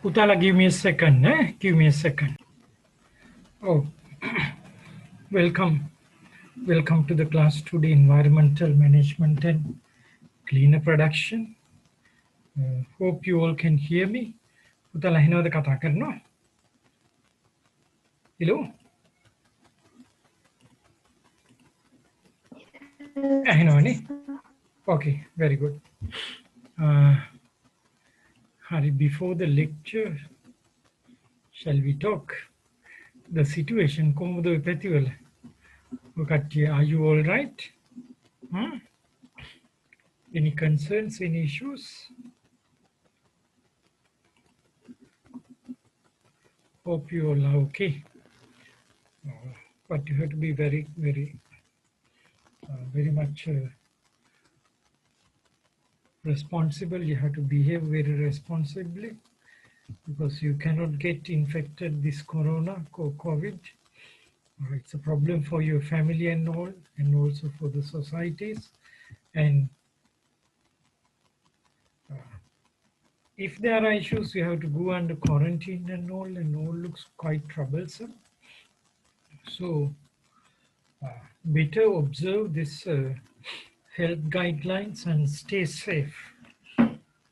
Utala, give me a second. Give me a second. Oh, welcome. Welcome to the class today, Environmental Management and Cleaner Production. Hope you all can hear me. Utala, hinawada kata karna? Hello? Hinawani? Okay, very good. Hari, before the lecture, shall we talk? The situation, komodo ipetiwala. Ukati, are you all right? Any concerns, any issues? Hope you all are okay. But you have to be very much responsible. You have to behave very responsibly because you cannot get infected this corona, COVID. It's a problem for your family and all, and also for the societies. And if there are issues, you have to go under quarantine and all looks quite troublesome. So better observe this health guidelines and stay safe.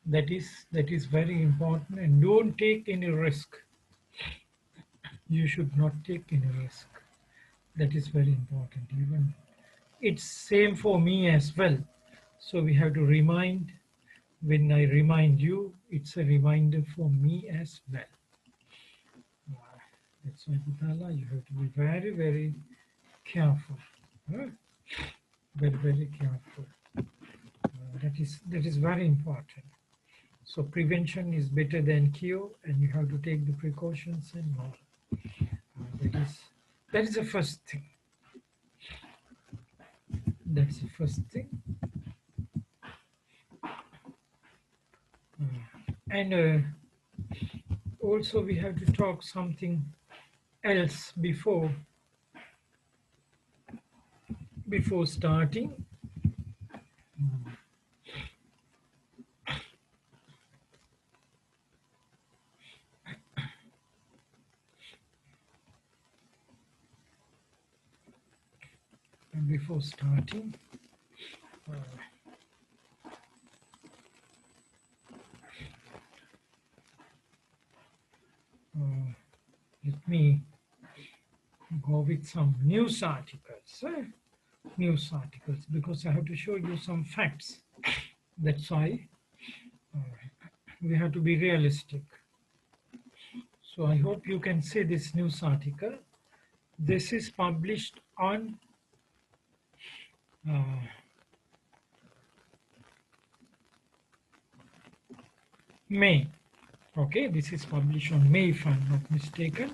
That is very important, and don't take any risk. You should not take any risk. That is very important. Even it's same for me as well. So we have to remind. When I remind you, it's a reminder for me as well. That's why, Butala, you have to be very careful. Very careful. That is very important. So prevention is better than cure, and you have to take the precautions and all. That is the first thing. That's the first thing. And also we have to talk something else before starting. Let me go with some news articles. Because I have to show you some facts. That's why we have to be realistic. So I hope you can see this news article. This is published on May. Okay, this is published on May, if I'm not mistaken.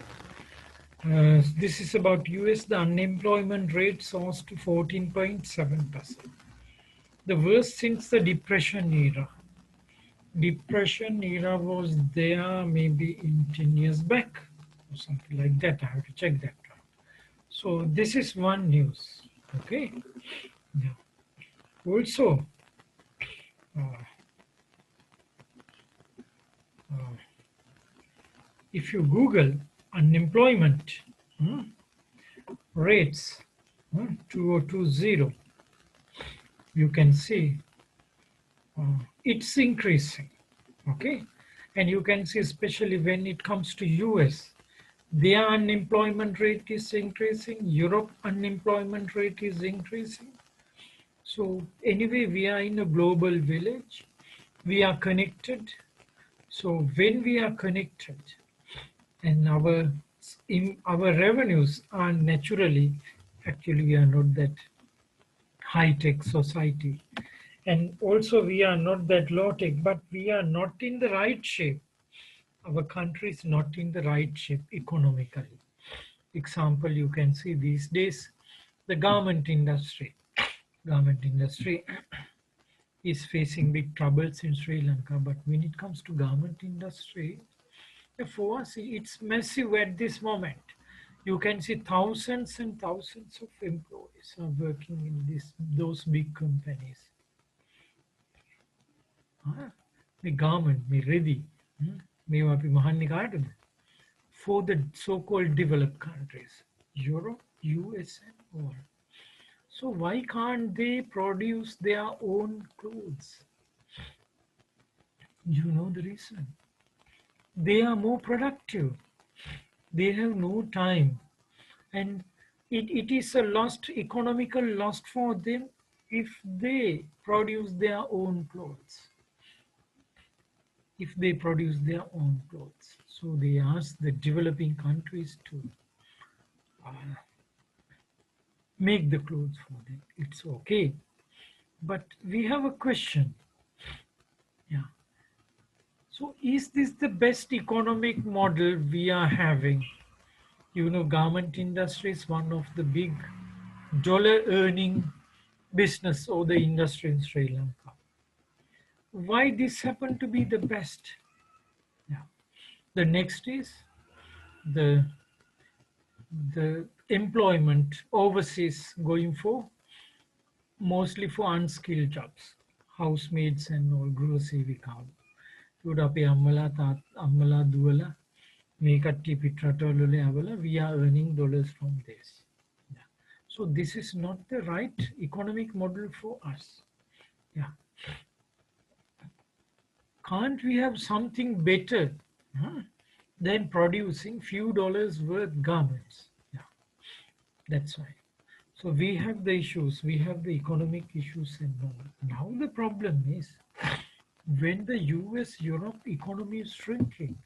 This is about US. The unemployment rate soars to 14.7%. The worst since the Depression era. Depression era was there maybe in 10 years back or something like that. I have to check that out. So this is one news. Okay. Yeah. Also, if you Google unemployment rates 2020, you can see it's increasing. Okay, and you can see especially when it comes to US, their unemployment rate is increasing. Europe unemployment rate is increasing. So anyway, we are in a global village. We are connected. So when we are connected, and our revenues are naturally, actually we are not that high-tech society, and also we are not that low-tech, but we are not in the right shape. Our country is not in the right shape economically. Example, you can see these days the garment industry is facing big troubles in Sri Lanka. But when it comes to garment industry, for us, it's massive at this moment. You can see thousands and thousands of employees are working in those big companies. The garment, ready. මේවා අපි මහන්නේ කාටද? For the so-called developed countries, Europe, US and all. So why can't they produce their own clothes? You know the reason. They are more productive. They have no time. And it is a lost economical loss for them if they produce their own clothes. If they produce their own clothes. So they ask the developing countries to make the clothes for them. It's okay. But we have a question. Yeah. So is this the best economic model we are having? You know, garment industry is one of the big dollar earning business or the industry in Sri Lanka. Why this happened to be the best? Yeah. The next is the employment overseas going for mostly for unskilled jobs, housemaids and all ගෘහසේවිකාව. ඒකට අපේ අම්මලා දුවලා මේ කට්ටිය පිට රටවල යවලා we are earning dollars from this. Yeah. So this is not the right economic model for us. Yeah. Can't we have something better than producing few dollars worth garments? Yeah. That's why. So we have the issues, we have the economic issues and all. Now the problem is when the US, Europe economy is shrinking,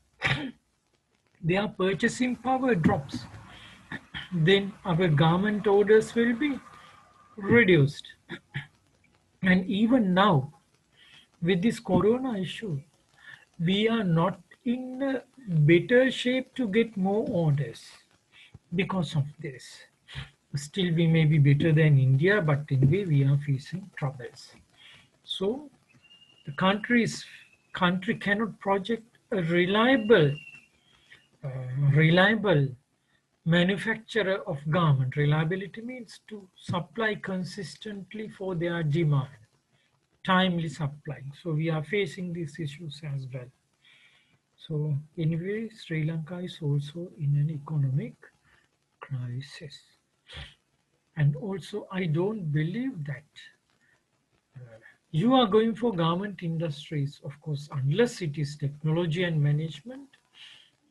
their purchasing power drops. Then our garment orders will be reduced. And even now, with this corona issue, we are not in a better shape to get more orders because of this. Still, we may be better than India, but anyway, we are facing troubles. So, the country cannot project a reliable manufacturer of garment. Reliability means to supply consistently for their demand, timely supplying. So, we are facing these issues as well. So, anyway, Sri Lanka is also in an economic crisis. And also, I don't believe that you are going for garment industries, of course, unless it is technology and management,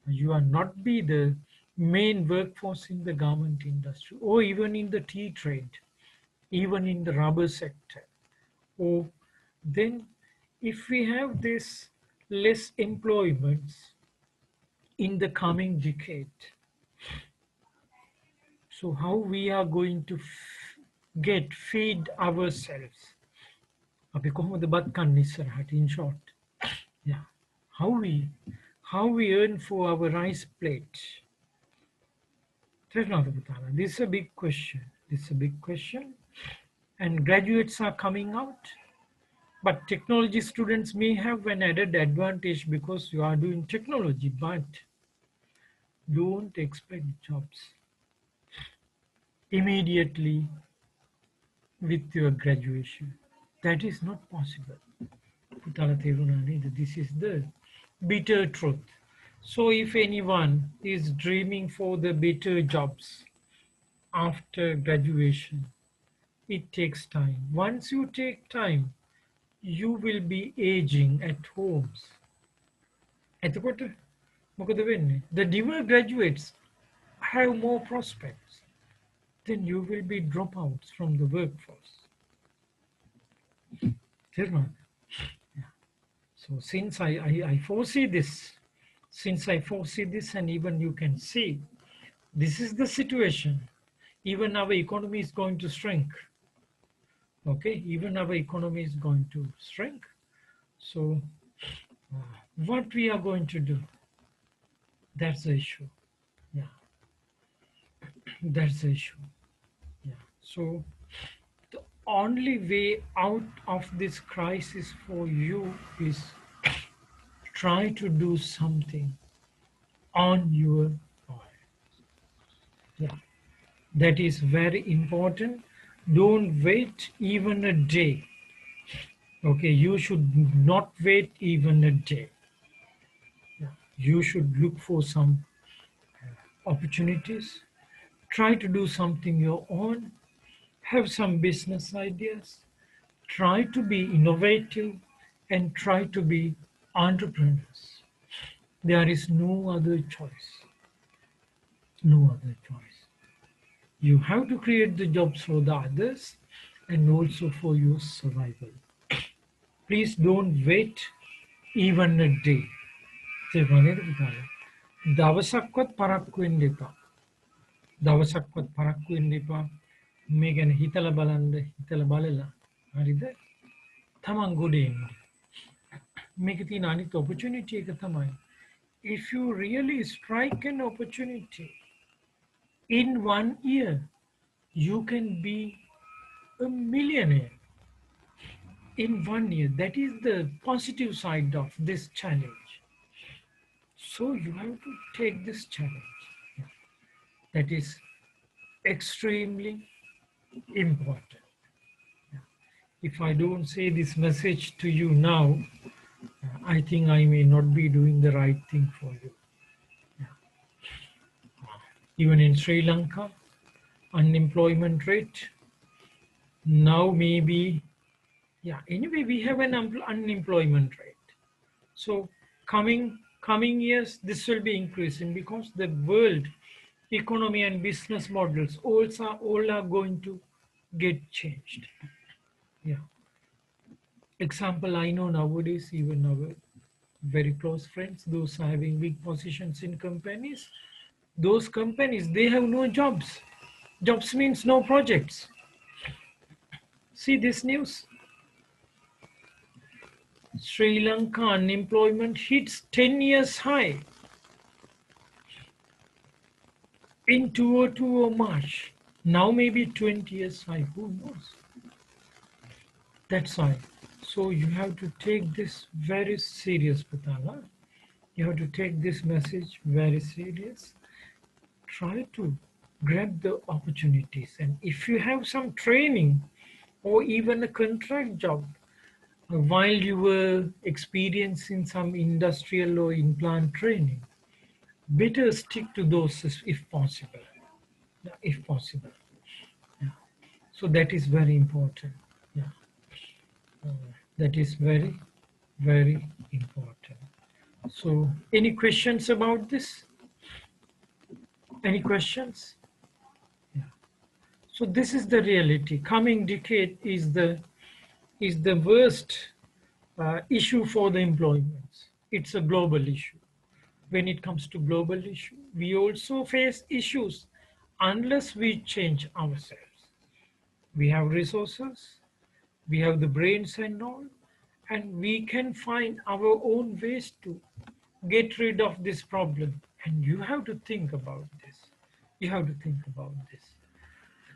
you are not be the main workforce in the garment industry or even in the tea trade, even in the rubber sector. Or then if we have this less employments in the coming decade, so how we are going to feed ourselves? අපි කොහොමද බත් කන්න ඉස්සරහට, in short? Yeah. How we earn for our rice plate? This is a big question. This is a big question. And graduates are coming out. But technology students may have an added advantage because you are doing technology, but don't expect jobs immediately with your graduation. That is not possible. This is the bitter truth. So if anyone is dreaming for the better jobs after graduation, it takes time. Once you take time, you will be aging at homes. The newer graduates have more prospects. Then you will be dropouts from the workforce. So since I foresee this, and even you can see, this is the situation. Even our economy is going to shrink. Okay, even our economy is going to shrink. So what we are going to do? That's the issue. Yeah, that's the issue. Yeah. So the only way out of this crisis for you is try to do something on your own. Yeah, that is very important. Don't wait even a day. Okay, you should not wait even a day. Yeah. You should look for some opportunities, try to do something your own, have some business ideas, try to be innovative, and try to be entrepreneurs. There is no other choice. No other choice. You have to create the jobs for the others and also for your survival. Please don't wait even a day. දවසක්වත් පරක්කු වෙන්න එපා. දවසක්වත් පරක්කු වෙන්න එපා. මේ ගැන හිතලා බලන්න, හිතලා බලලා. හරිද? තමන් ගොඩේ එන්න. මේකේ තියෙන අනිත් opportunity එක තමයි, if you really strike an opportunity in 1 year, you can be a millionaire in 1 year. That is the positive side of this challenge. So you have to take this challenge. That is extremely important. If I don't say this message to you now, I think I may not be doing the right thing for you. Even in Sri Lanka, unemployment rate now maybe, anyway, we have an unemployment rate. So coming years, this will be increasing because the world economy and business models all are going to get changed. Example, I know nowadays, even our very close friends, those having big positions in companies, those companies, they have no jobs. Jobs means no projects. See this news? Sri Lanka unemployment hits 10 years high in 2020 March. Now maybe 20 years high, who knows? That's why. So you have to take this very serious, Patala. You have to take this message very serious. Try to grab the opportunities. And if you have some training or even a contract job, while you were experiencing some industrial or in-plant training, better stick to those if possible. If possible. So that is very important. That is very, very important. So any questions about this? Any questions? So this is the reality. Coming decade is the worst issue for the employment. It's a global issue. When it comes to global issue, we also face issues unless we change ourselves. We have resources, we have the brains and all, and we can find our own ways to get rid of this problem. And you have to think about this. You have to think about this.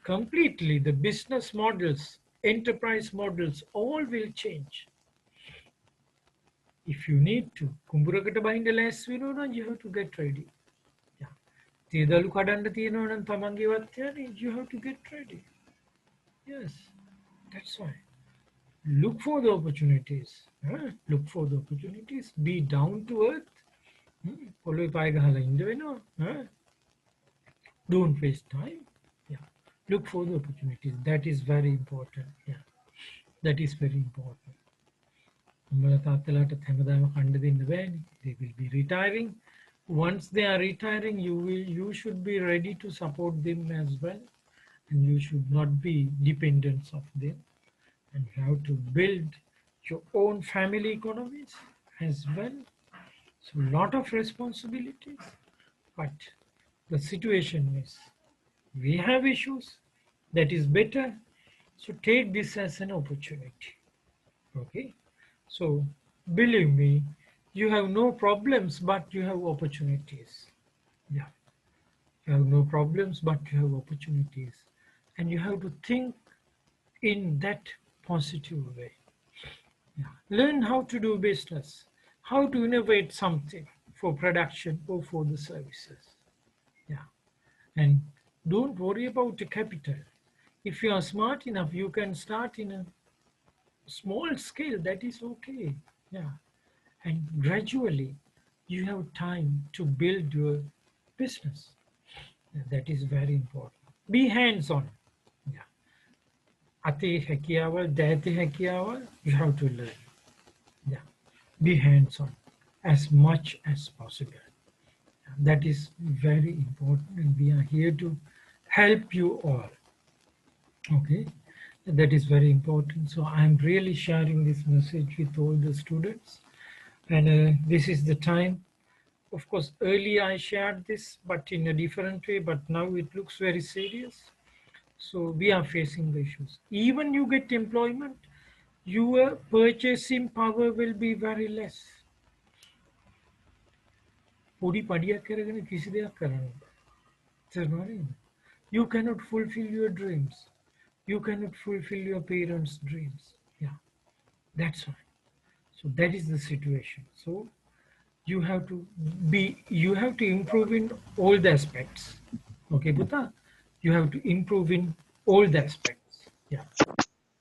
Completely, the business models, enterprise models, all will change. If you need to, කුඹුරකට බහින්න ලෑස්ති වෙනවා නම් you have to get ready. තීදලු කඩන්න තියෙනවා නම් තමන්ගේ වත්තේ you have to get ready. Yes, that's why. Look for the opportunities. Look for the opportunities. Be down to earth. පොළොවේ පාය ගහලා ඉන්න වෙනවා. Don't waste time. Look for the opportunities. That is very important. That is very important. They will be retiring. Once they are retiring, you should be ready to support them as well, and you should not be dependent of them. And you have to build your own family economies as well. So a lot of responsibilities, but the situation is we have issues. That is better. So take this as an opportunity. Okay. So believe me, you have no problems, but you have opportunities. You have no problems, but you have opportunities. And you have to think in that positive way. Learn how to do business, how to innovate something for production or for the services. And don't worry about the capital. If you are smart enough, you can start in a small scale. That is okay. And gradually you have time to build your business. That is very important. Be hands-on. Yeah. Ati හැකියාවල්, දැති හැකියාවල්, you have to learn. Yeah. Be hands-on as much as possible. That is very important, and we are here to help you all. Okay, that is very important. So I'm really sharing this message with all the students, and this is the time. Of course, earlier I shared this, but in a different way, but now it looks very serious. So we are facing the issues. Even you get employment, your purchasing power will be very less. පොඩි පඩියක් කරගෙන කිසි දෙයක් කරන්න බෑ. You cannot fulfill your dreams. You cannot fulfill your parents' dreams. Yeah, that's why. So that is the situation. So you have to improve in all the aspects. Okay, Buddha? You have to improve in all the aspects. Yeah.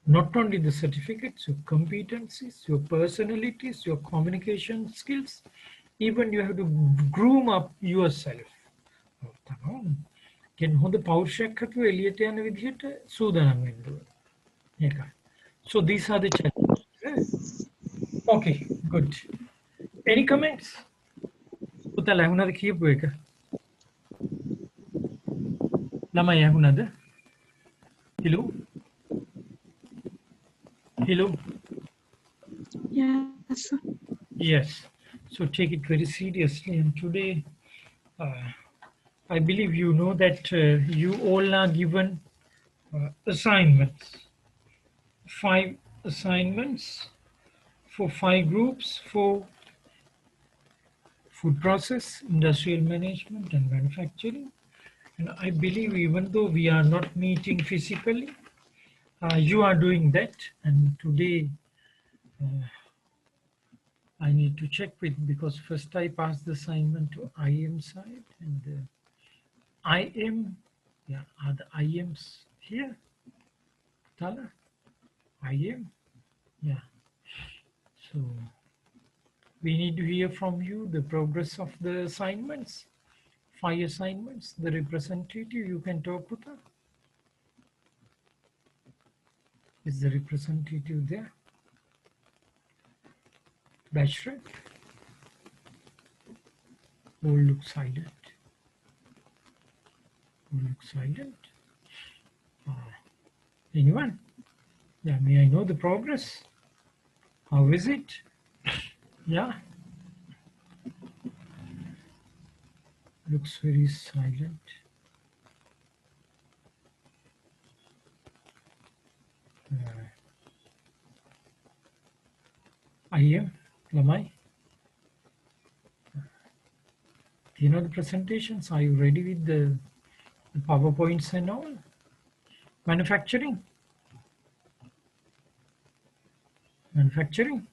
Not only the certificates, your competencies, your personalities, your communication skills, even you have to groom up yourself. Can hold the පෞරුෂයක් හතු එළියට යන විදිහට සූදානම් වෙන්න ඕන. ඒකයි. So these are the challenges. Okay, good. Any comments? පුතා ලැබුණාද කියපු එක? ළමයි ඇහුණාද? Hello? Hello? Yes. Yes. So take it very seriously, and today I believe you know that you all are given assignments. 5 assignments for 5 groups for food process, industrial management, and manufacturing. And I believe even though we are not meeting physically, you are doing that. And today I need to check with, because first I passed the assignment to IM side, and IM, yeah, are the IMs here? Tala? IM? Yeah. So we need to hear from you the progress of the assignments, 5 assignments, the representative. You can talk with her. Is the representative there? Bachelor? All look silent. All look silent. Anyone? Yeah, may I know the progress? How is it? Yeah. Looks very silent. I am Lamai. You know the presentations? Are you ready with the PowerPoints and all? Manufacturing? Manufacturing?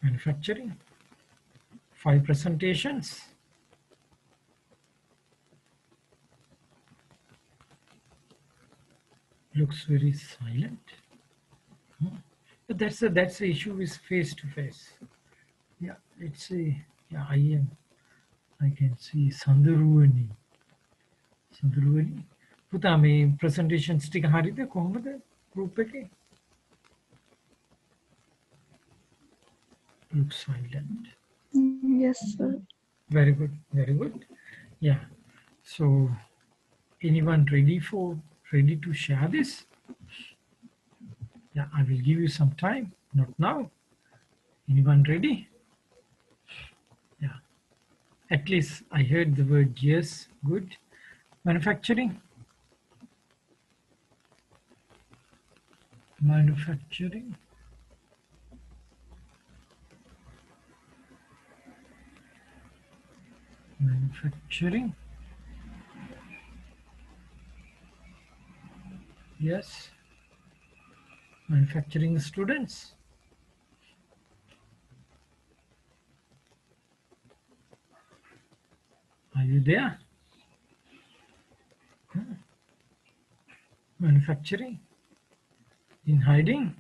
Manufacturing? 5 presentations? Looks very silent. But that's the issue with face to face. Yeah, it's a, yeah, I can see Sandaruani. පුතා මේ presentations ටික හරිද කොහොමද group එකේ? Looks silent. Yes, sir. Very good, very good. Yeah. So anyone ready to share this? Yeah, I will give you some time. Not now. Anyone ready? Yeah. At least I heard the word yes. Good. Manufacturing. Manufacturing. Manufacturing. Yes. Manufacturing students. Are you there? Manufacturing. In hiding.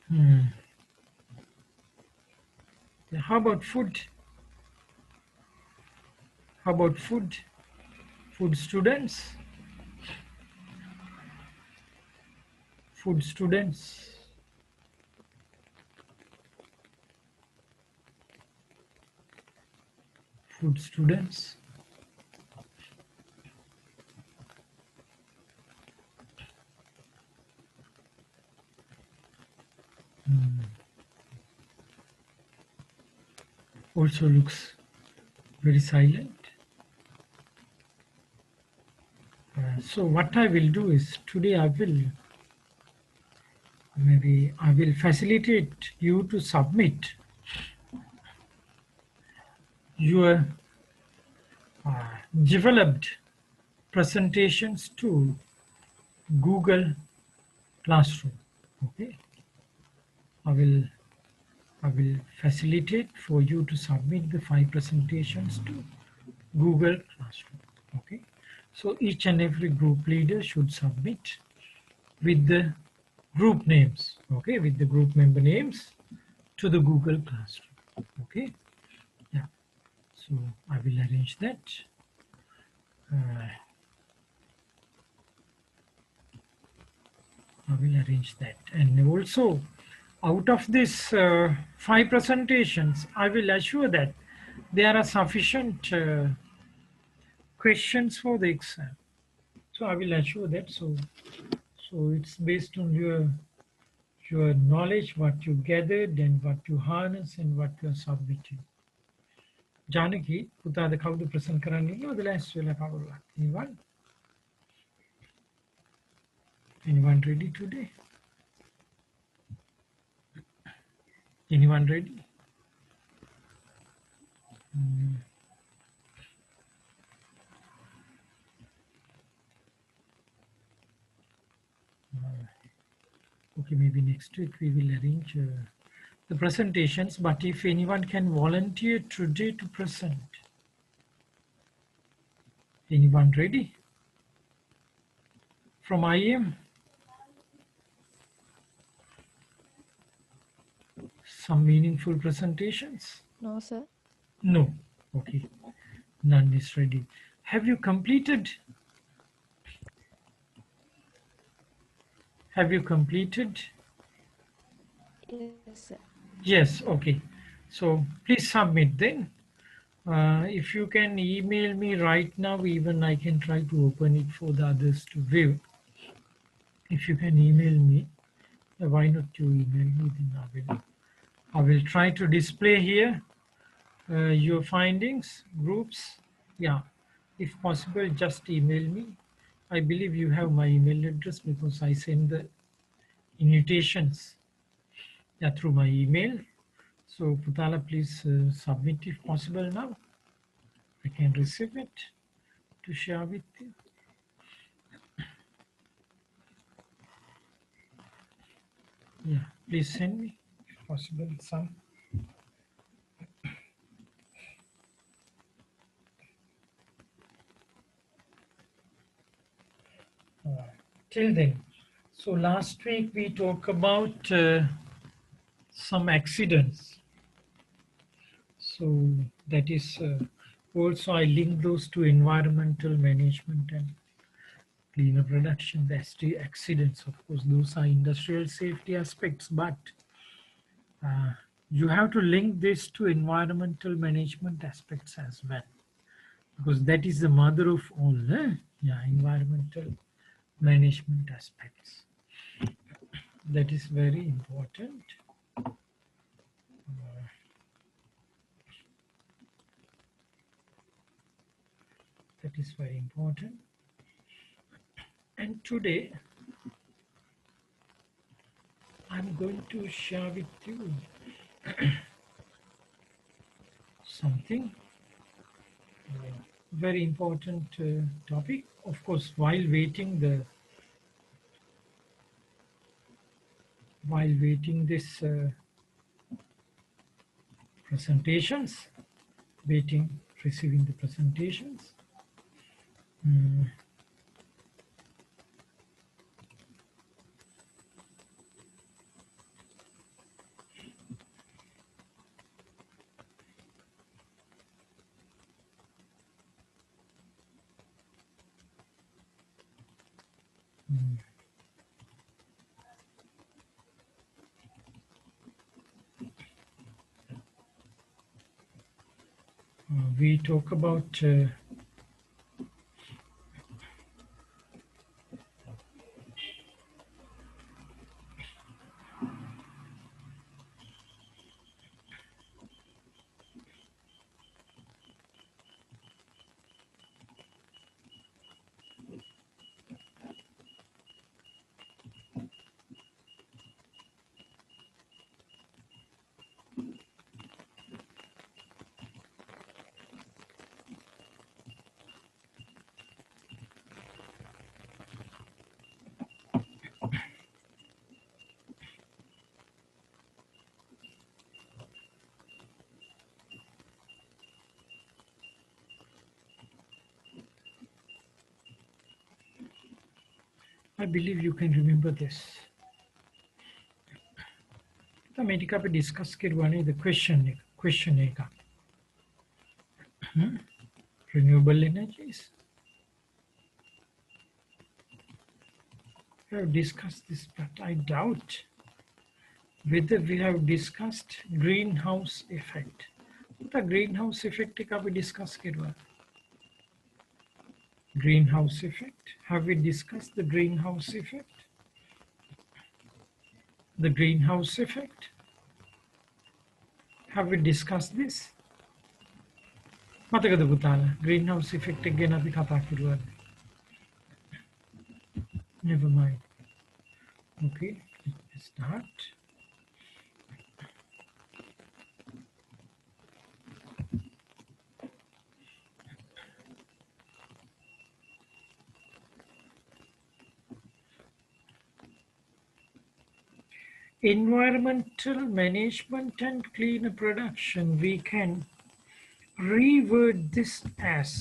Hmm. How about food? How about food? Food students? Food students? Food students? Also looks very silent. So what I will do is today I will facilitate you to submit your developed presentations to Google Classroom. Okay, I will I will facilitate for you to submit the 5 presentations to Google Classroom. Okay, so each and every group leader should submit with the group names. Okay, with the group member names to the Google Classroom. Okay, yeah. So I will arrange that. I will arrange that, and also out of these 5 presentations, I will assure that there are sufficient questions for the exam. So I will assure that. So it's based on your knowledge, what you gathered, and what you harness, and what you are submitting. Janaki, putada kaudu present karani no the last wela kavula. Anyone? Anyone ready today? Anyone ready? Okay, maybe next week we will arrange the presentations, but if anyone can volunteer today to present. Anyone ready? From IM? Some meaningful presentations? No, sir. No. Okay, none is ready. Have you completed? Have you completed? Yes, sir. Yes, okay. So please submit then. If you can email me right now, even I can try to open it for the others to view. If you can email me, why not you email me? Then I will try to display here your findings, groups. Yeah, if possible, just email me. I believe you have my email address because I send the invitations, yeah, through my email. So Putala, please submit if possible now. I can receive it to share with you. Yeah, please send me if possible some. Till then, so last week we talked about some accidents. So that is also I link those to environmental management and cleaner production. The accidents, of course, those are industrial safety aspects, but uh, you have to link this to environmental management aspects as well, because that is the mother of all. Yeah, environmental management aspects. That is very important. That is very important. And today I'm going to share with you something very important topic. Of course, while waiting this presentations, waiting receiving the presentations. we talk about I believe you can remember this. මේක අපි discuss කරුවානේ the question එක. Renewable energies. We have discussed this, but I doubt whether we have discussed greenhouse effect. The greenhouse effect එක අපි discuss කරුවා. Greenhouse effect. Have we discussed the greenhouse effect? The greenhouse effect. Have we discussed this? මතකද පුතාලා greenhouse effect එක ගැන අපි කතා කරුවා. Never mind. Okay, let's start. Environmental management and cleaner production, we can reword this as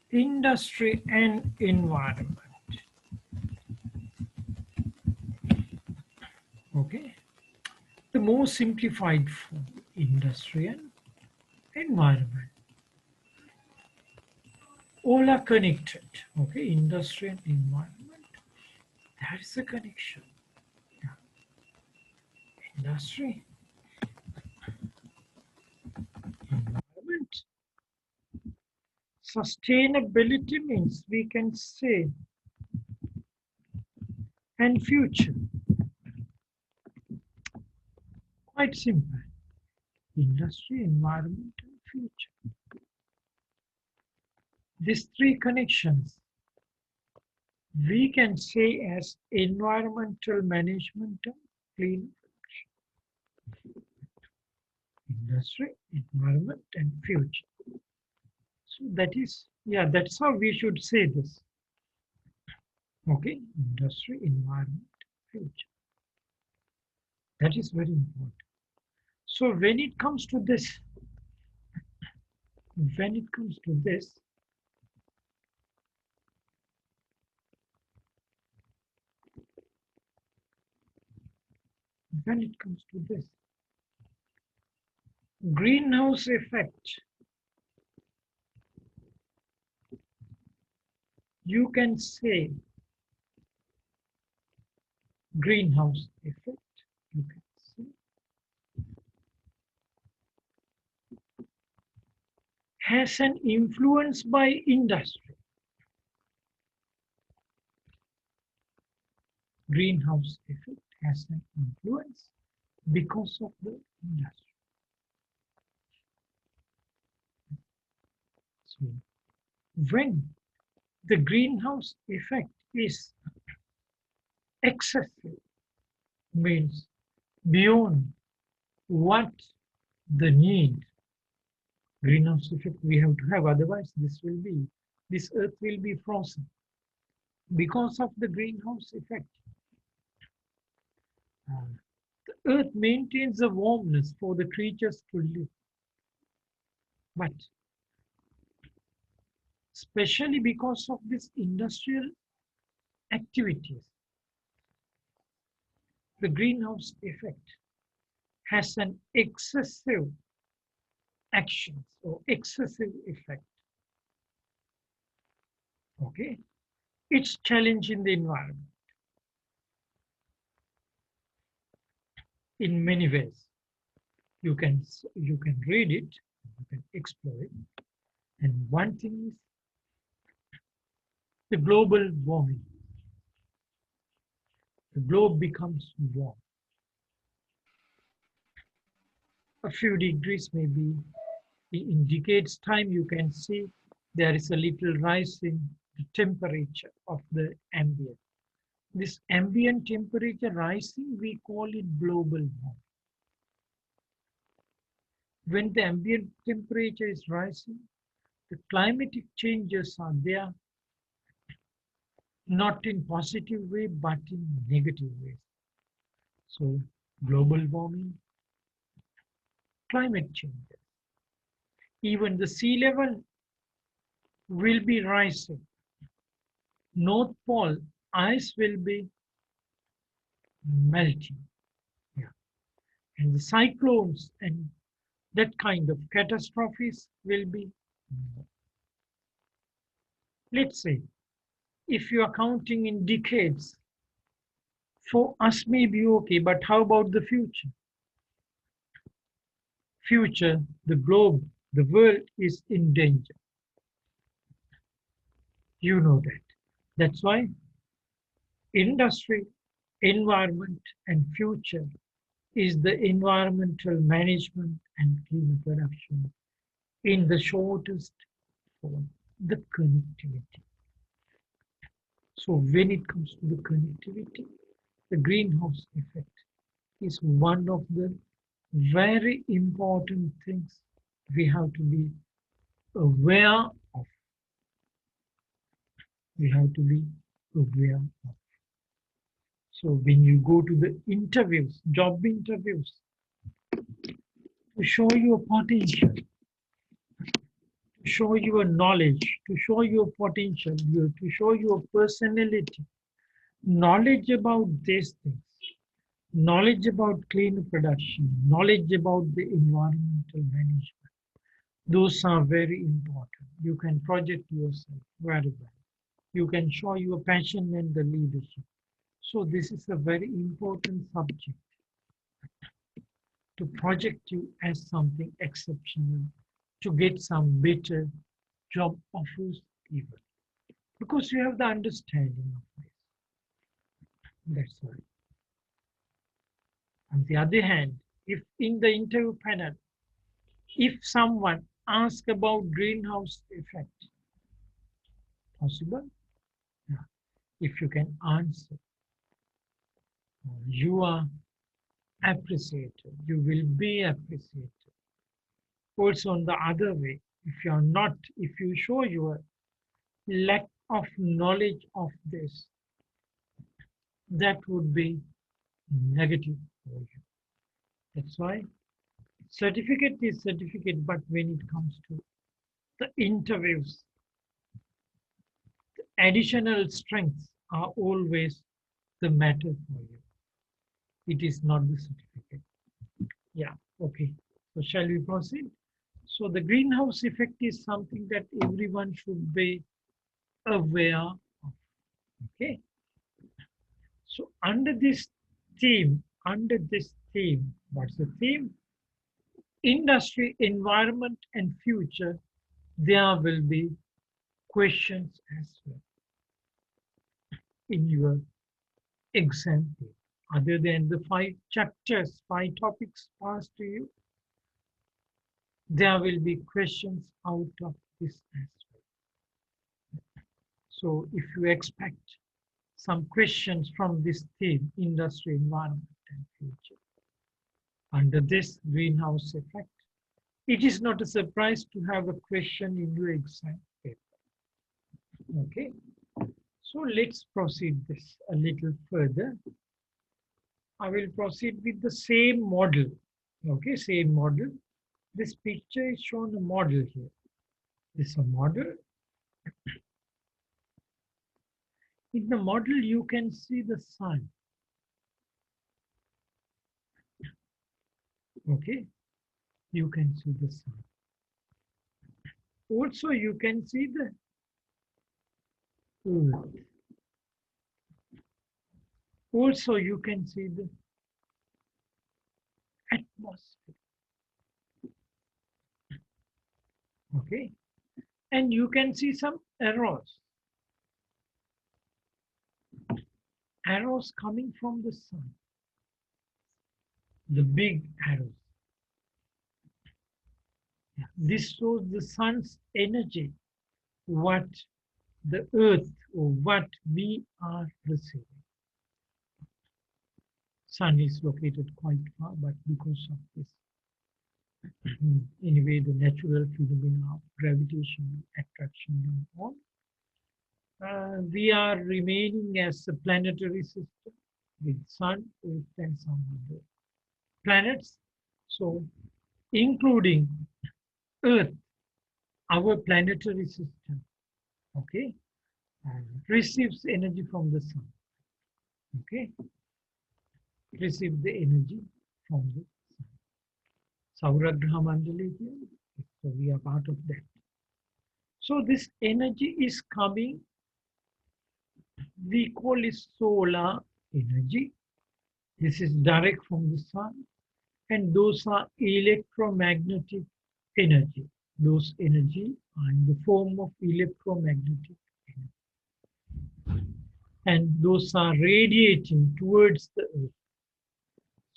industry and environment. Okay, the more simplified form, industry and environment. All are connected. Okay, industry and environment. That is the connection. Yeah. Industry, environment. Sustainability means we can say and future. Quite simple. Industry, environment, and future. These three connections we can say as environmental management and clean production. Industry, environment, and future. So that is, yeah, that's how we should say this. Okay, industry, environment, future. That is very important. So when it comes to this, when it comes to this, greenhouse effect, you can say greenhouse effect, you can say has an influence by industry. Greenhouse effect has an influence because of the industry. So when the greenhouse effect is excessive, means beyond what the need, greenhouse effect we have to have, otherwise this earth will be frozen. Because of the greenhouse effect, the earth maintains a warmness for the creatures to live. But especially because of this industrial activities, the greenhouse effect has an excessive actions or excessive effect. Okay, it's challenging the environment in many ways. You can read it, you can explore it. And one thing is the global warming. The globe becomes warm. A few degrees maybe in decades time you can see there is a little rise in the temperature of the ambient. This ambient temperature rising, we call it global warming. When the ambient temperature is rising, the climatic changes are there, not in positive way, but in negative ways. So global warming, climate changes. Even the sea level will be rising. North Pole ice will be melting. Yeah. And the cyclones and that kind of catastrophes will be more. Let's say, if you are counting in decades, for us may be okay, but how about the future? Future, the globe, the world is in danger. You know that. That's why industry, environment, and future is the environmental management and clean production in the shortest form, the connectivity. So when it comes to the connectivity, the greenhouse effect is one of the very important things we have to be aware of. We have to be aware of. So when you go to the interviews, job interviews, to show your potential, to show your knowledge, to show your potential, to show your personality, knowledge about these things, knowledge about clean production, knowledge about the environmental management. Those are very important. You can project yourself very well. You can show your passion and the leadership. So this is a very important subject to project you as something exceptional, to get some better job offers even. Because you have the understanding of this. That's why. On the other hand, if in the interview panel, if someone asks about greenhouse effect, possible? Yeah. If you can answer, you are appreciated. You will be appreciated. Also, on the other way, if you are not, if you show your lack of knowledge of this, that would be negative for you. That's why certificate is certificate, but when it comes to the interviews, additional strengths are always the matter for you. It is not the certificate. Yeah, okay. So shall we proceed? So the greenhouse effect is something that everyone should be aware of. Okay. So under this theme, what's the theme? Industry, environment, and future, there will be questions as well in your example. Other than the 5 chapters, 5 topics passed to you, there will be questions out of this as well. So if you expect some questions from this theme, industry, environment, and future, under this greenhouse effect, it is not a surprise to have a question in your exam paper. Okay, so let's proceed this a little further. I will proceed with the same model. Okay, same model. This picture is shown a model here. This is a model. In the model, you can see the sun. Okay, you can see the sun. Also, you can see the earth. Also, you can see the atmosphere. Okay, and you can see some arrows coming from the sun, the big arrows. Yeah. This shows the sun's energy, what the earth or what we are receiving. Sun is located quite far, but because of this, anyway, the natural phenomena of gravitation, attraction, and all, we are remaining as a planetary system with Sun, Earth, and some other planets. So, including Earth, our planetary system, okay, receives energy from the Sun. Okay, receive the energy from the Sauragraha Mandala here. So we are part of that. So this energy is coming, we call it solar energy. This is direct from the sun, and those are electromagnetic energy. Those energy are in the form of electromagnetic energy. And those are radiating towards the earth.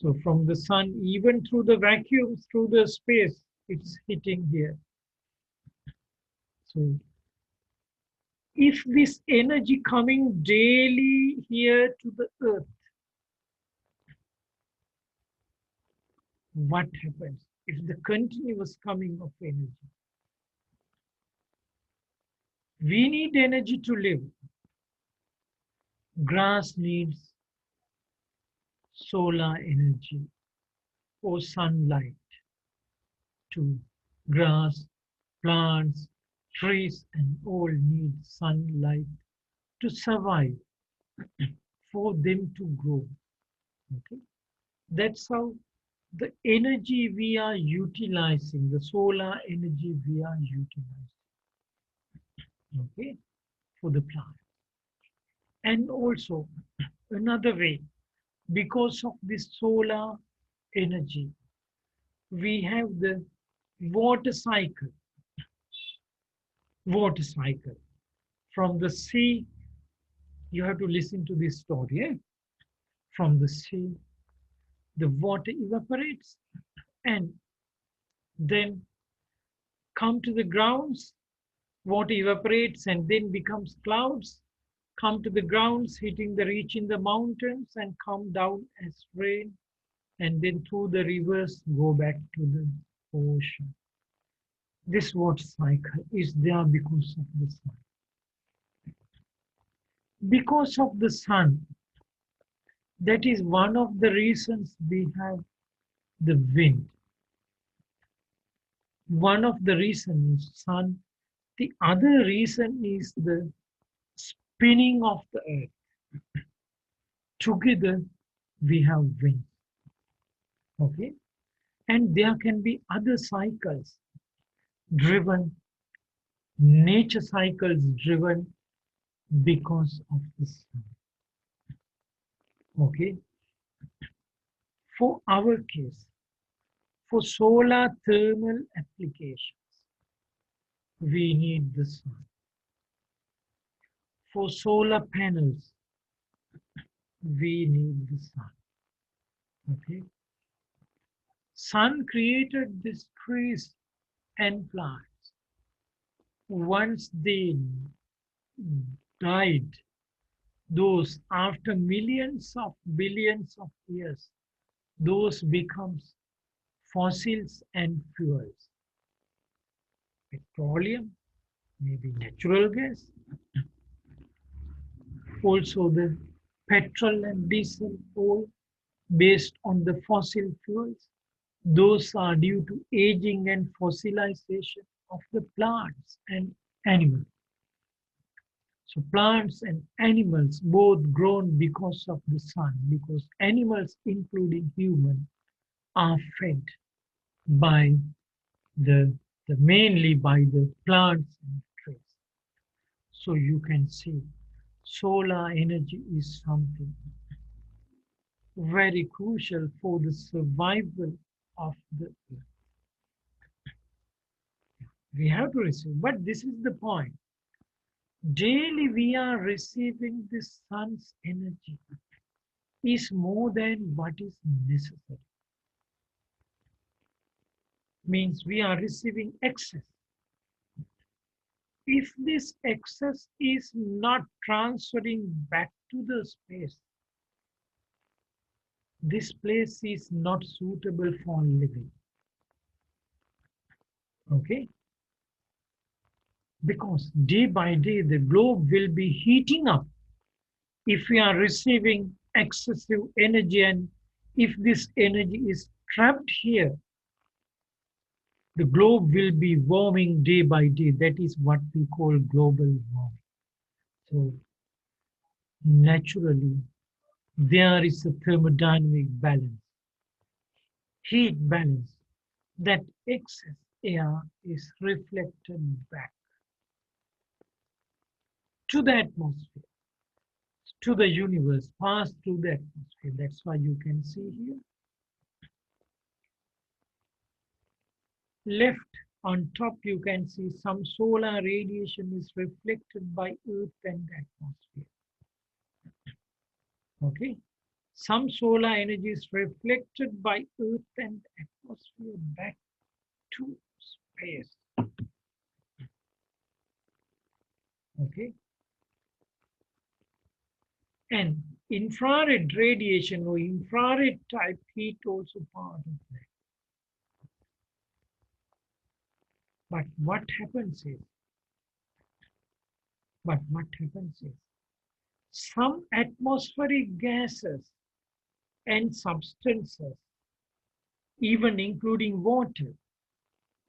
So from the sun, even through the vacuum, through the space, it's hitting here. So if this energy coming daily here to the earth, what happens? If the continuous coming of energy, we need energy to live. Grass needs solar energy or sunlight to grass, plants, trees, and all need sunlight to survive, for them to grow. Okay? That's how the energy we are utilizing, the solar energy we are utilizing, okay, for the plant. And also another way, because of this solar energy, we have the water cycle. Water cycle. From the sea, you have to listen to this story. Eh? From the sea, the water evaporates and then come to the grounds. Water evaporates and then becomes clouds. Come to the grounds, hitting the reach in the mountains and come down as rain. And then through the rivers, go back to the ocean. This water cycle is there because of the sun. Because of the sun, that is one of the reasons we have the wind. One of the reasons is sun. The other reason is the spinning of the earth. Together, we have wind. Okay? And there can be other cycles driven, nature cycles driven because of the sun. Okay? For our case, for solar thermal applications, we need the sun. For solar panels, we need the sun. Okay? Sun created these trees and plants. Once they died, those after millions of billions of years, those becomes fossils and fuels. Petroleum, maybe natural gas, also the petrol and diesel oil based on the fossil fuels. Those are due to aging and fossilization of the plants and animals. So plants and animals both grown because of the sun, because animals, including human, are fed by the mainly by the plants and trees. So you can see solar energy is something very crucial for the survival of the earth. We have to receive. But this is the point. Daily we are receiving the sun's energy is more than what is necessary. Means we are receiving excess. If this excess is not transferring back to the space, this place is not suitable for living. Okay? Because day by day the globe will be heating up if we are receiving excessive energy, and if this energy is trapped here, the globe will be warming day by day. That is what we call global warming. So naturally, there is a thermodynamic balance, heat balance, that excess air is reflected back to the atmosphere, to the universe, pass through the atmosphere. That's why you can see here. Left on top, you can see some solar radiation is reflected by Earth and atmosphere. Okay. Some solar energy is reflected by Earth and atmosphere back to space. Okay. And infrared radiation or infrared type heat also part of that. But what happens is, some atmospheric gases and substances, even including water,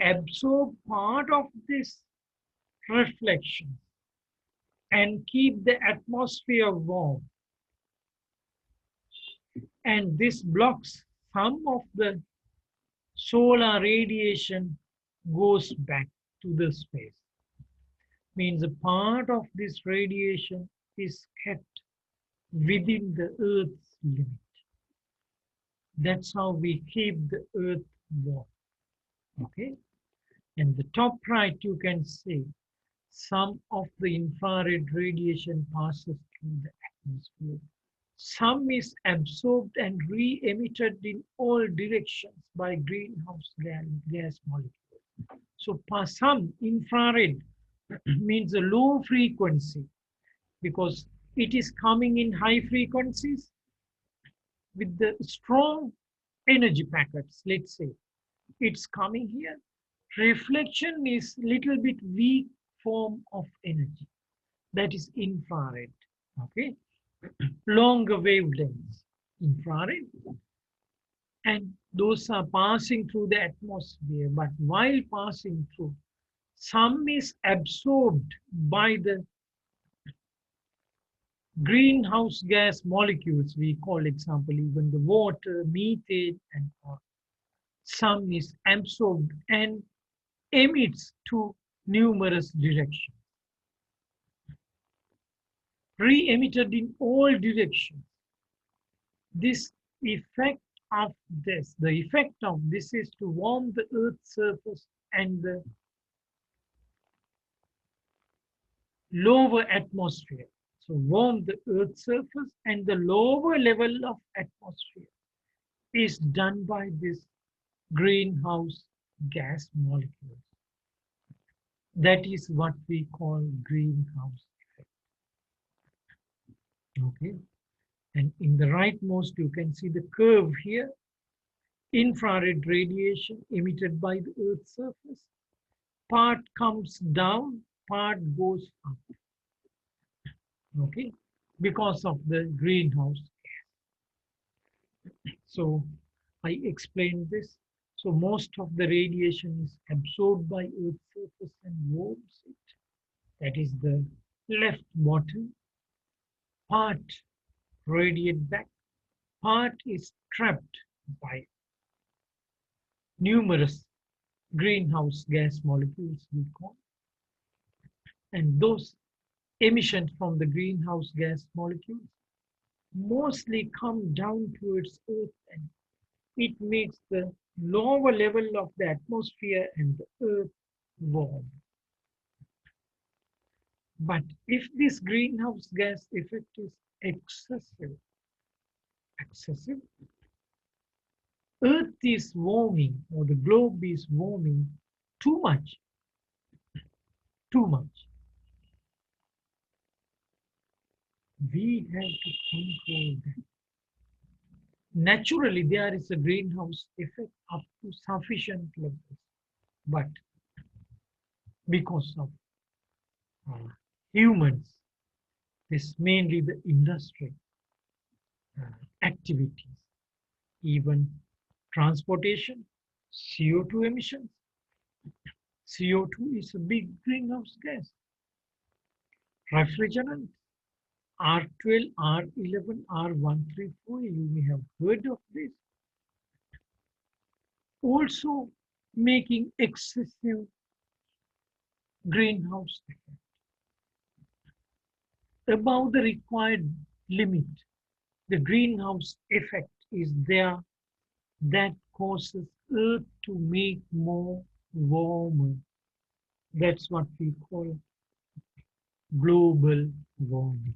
absorb part of this reflection and keep the atmosphere warm. And this blocks some of the solar radiation goes back to the space. Means a part of this radiation is kept within the Earth's limit. That's how we keep the Earth warm. Okay? And the top right, you can see some of the infrared radiation passes through the atmosphere. Some is absorbed and re-emitted in all directions by greenhouse gas molecules. So some infrared means a low frequency, because it is coming in high frequencies with the strong energy packets. Let's say it's coming here. Reflection is little bit weak form of energy. That is infrared. Okay. Longer wavelengths, infrared, and those are passing through the atmosphere. But while passing through, some is absorbed by the greenhouse gas molecules. We call example even the water, methane, and all. Some is absorbed and emits to numerous directions, re-emitted in all directions. This effect of this, the effect of this is to warm the Earth's surface and the lower atmosphere. So warm the Earth's surface and the lower level of atmosphere is done by this greenhouse gas molecules. That is what we call greenhouse effect. Okay. And in the rightmost, you can see the curve here. Infrared radiation emitted by the Earth's surface. Part comes down, part goes up. Okay, because of the greenhouse gas. So I explained this. So most of the radiation is absorbed by Earth's surface and warms it. That is the left bottom. Part radiate back. Part is trapped by numerous greenhouse gas molecules, we call. And those emissions from the greenhouse gas molecules mostly come down towards Earth, and it makes the lower level of the atmosphere and the Earth warm. But if this greenhouse gas effect is excessive, Earth is warming or the globe is warming too much, too much. We have to control that. Naturally, there is a greenhouse effect up to sufficient levels, but because of humans, this mainly the industry activities, even transportation, CO2 emissions. CO2 is a big greenhouse gas. Refrigerant, R12, R11, R134, you may have heard of this. Also making excessive greenhouse effect above the required limit. The greenhouse effect is there that causes Earth to make more warmer. That's what we call global warming.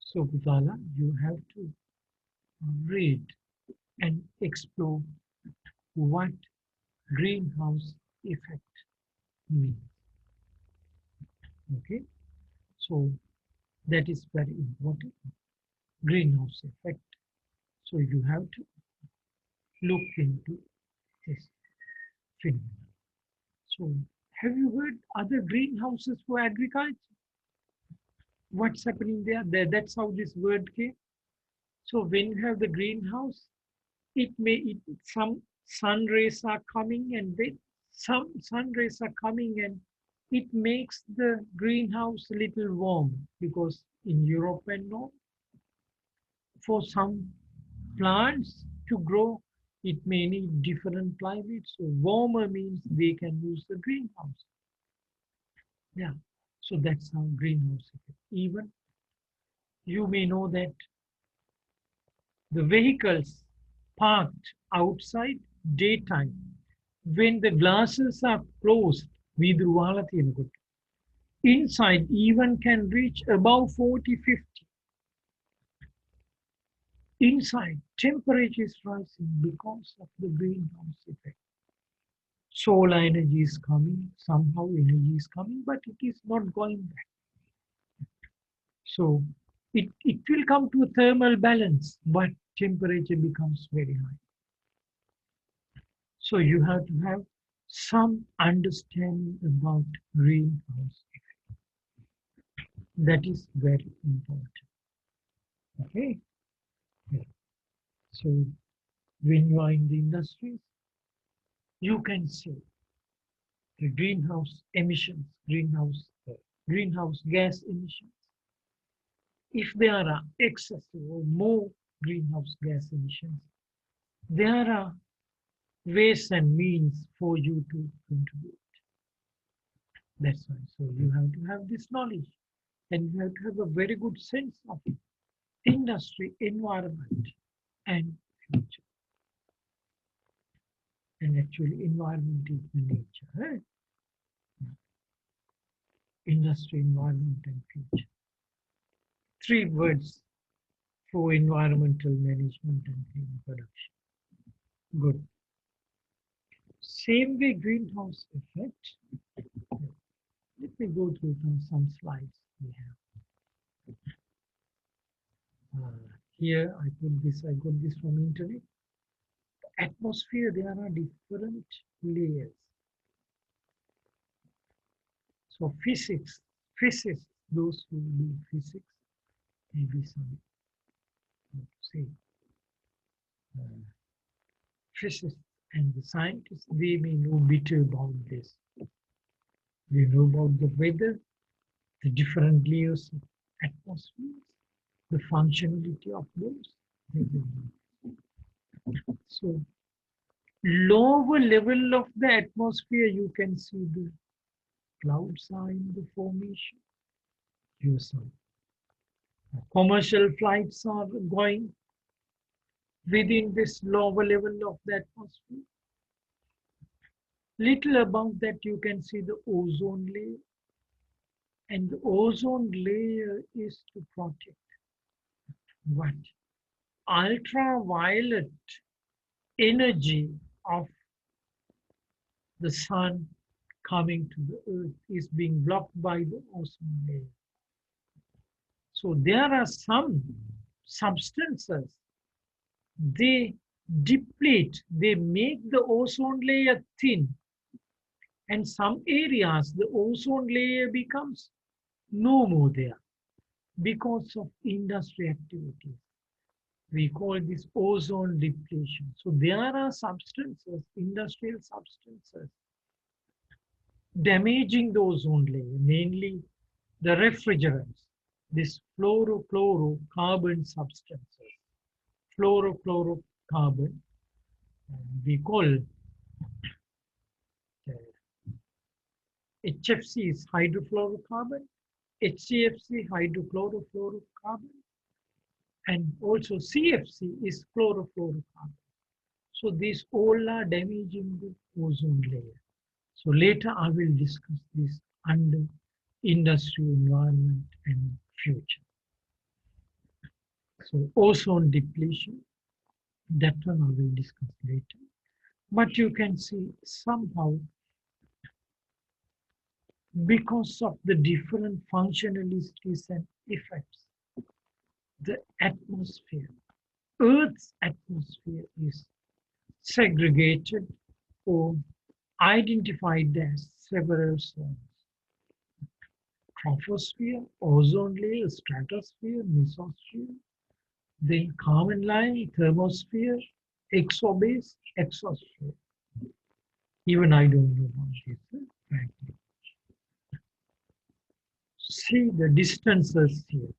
So, Putala, you have to read and explore what greenhouse effect means. Okay, so that is very important. Greenhouse effect. So you have to look into this phenomenon. So have you heard other greenhouses for agriculture? What's happening there? That's how this word came. So when you have the greenhouse, some sun rays are coming and then some sun rays are coming and it makes the greenhouse a little warm because in Europe and all, for some plants to grow, it may need different climates. So warmer means they can use the greenhouse. Yeah. So that's how greenhouse effect. Even you may know that the vehicles parked outside daytime, when the glasses are closed, inside even can reach above 40, 50. Inside, temperature is rising because of the greenhouse effect. Solar energy is coming, somehow energy is coming, but it is not going back. So it will come to a thermal balance, but temperature becomes very high. So you have to have some understanding about greenhouse effect. That is very important. Okay. Yeah. So when you are in the industries, you can see the greenhouse emissions, greenhouse gas emissions. If there are excessive or more greenhouse gas emissions, there are ways and means for you to contribute. That's why. So you have to have this knowledge and you have to have a very good sense of industry, environment, and future. And actually, environment is the nature. Right? Industry, environment, and future. 3 words for environmental management and clean production. Good. Same way, greenhouse effect. Let me go through some slides we have. Here I got this from internet. Atmosphere, there are different layers. So physics, those who do physics, maybe some, say, physicists and the scientists, they may know better about this. They know about the weather, the different layers of atmospheres, the functionality of those. So lower level of the atmosphere, you can see the clouds are in the formation. You saw. Commercial flights are going within this lower level of the atmosphere. Little above that you can see the ozone layer, and the ozone layer is to protect what? Ultraviolet energy of the sun coming to the earth is being blocked by the ozone layer. So there are some substances, they deplete, they make the ozone layer thin, and some areas the ozone layer becomes no more there because of industry activities. We call this ozone depletion. So there are substances, industrial substances, damaging the ozone layer, mainly the refrigerants, this fluorochlorocarbon substances. Fluorochlorocarbon, we call HFC is hydrofluorocarbon, HCFC hydrochlorofluorocarbon, and also CFC is chlorofluorocarbon. So these all are damaging the ozone layer. So later I will discuss this under industry, environment, and future. So ozone depletion, that one I will discuss later. But you can see somehow because of the different functionalities and effects, the atmosphere, Earth's atmosphere is segregated or identified as several zones: troposphere, ozone layer, stratosphere, mesosphere, then carbon line, thermosphere, exobase, exosphere. Even I don't know what this is, frankly. See the distances here.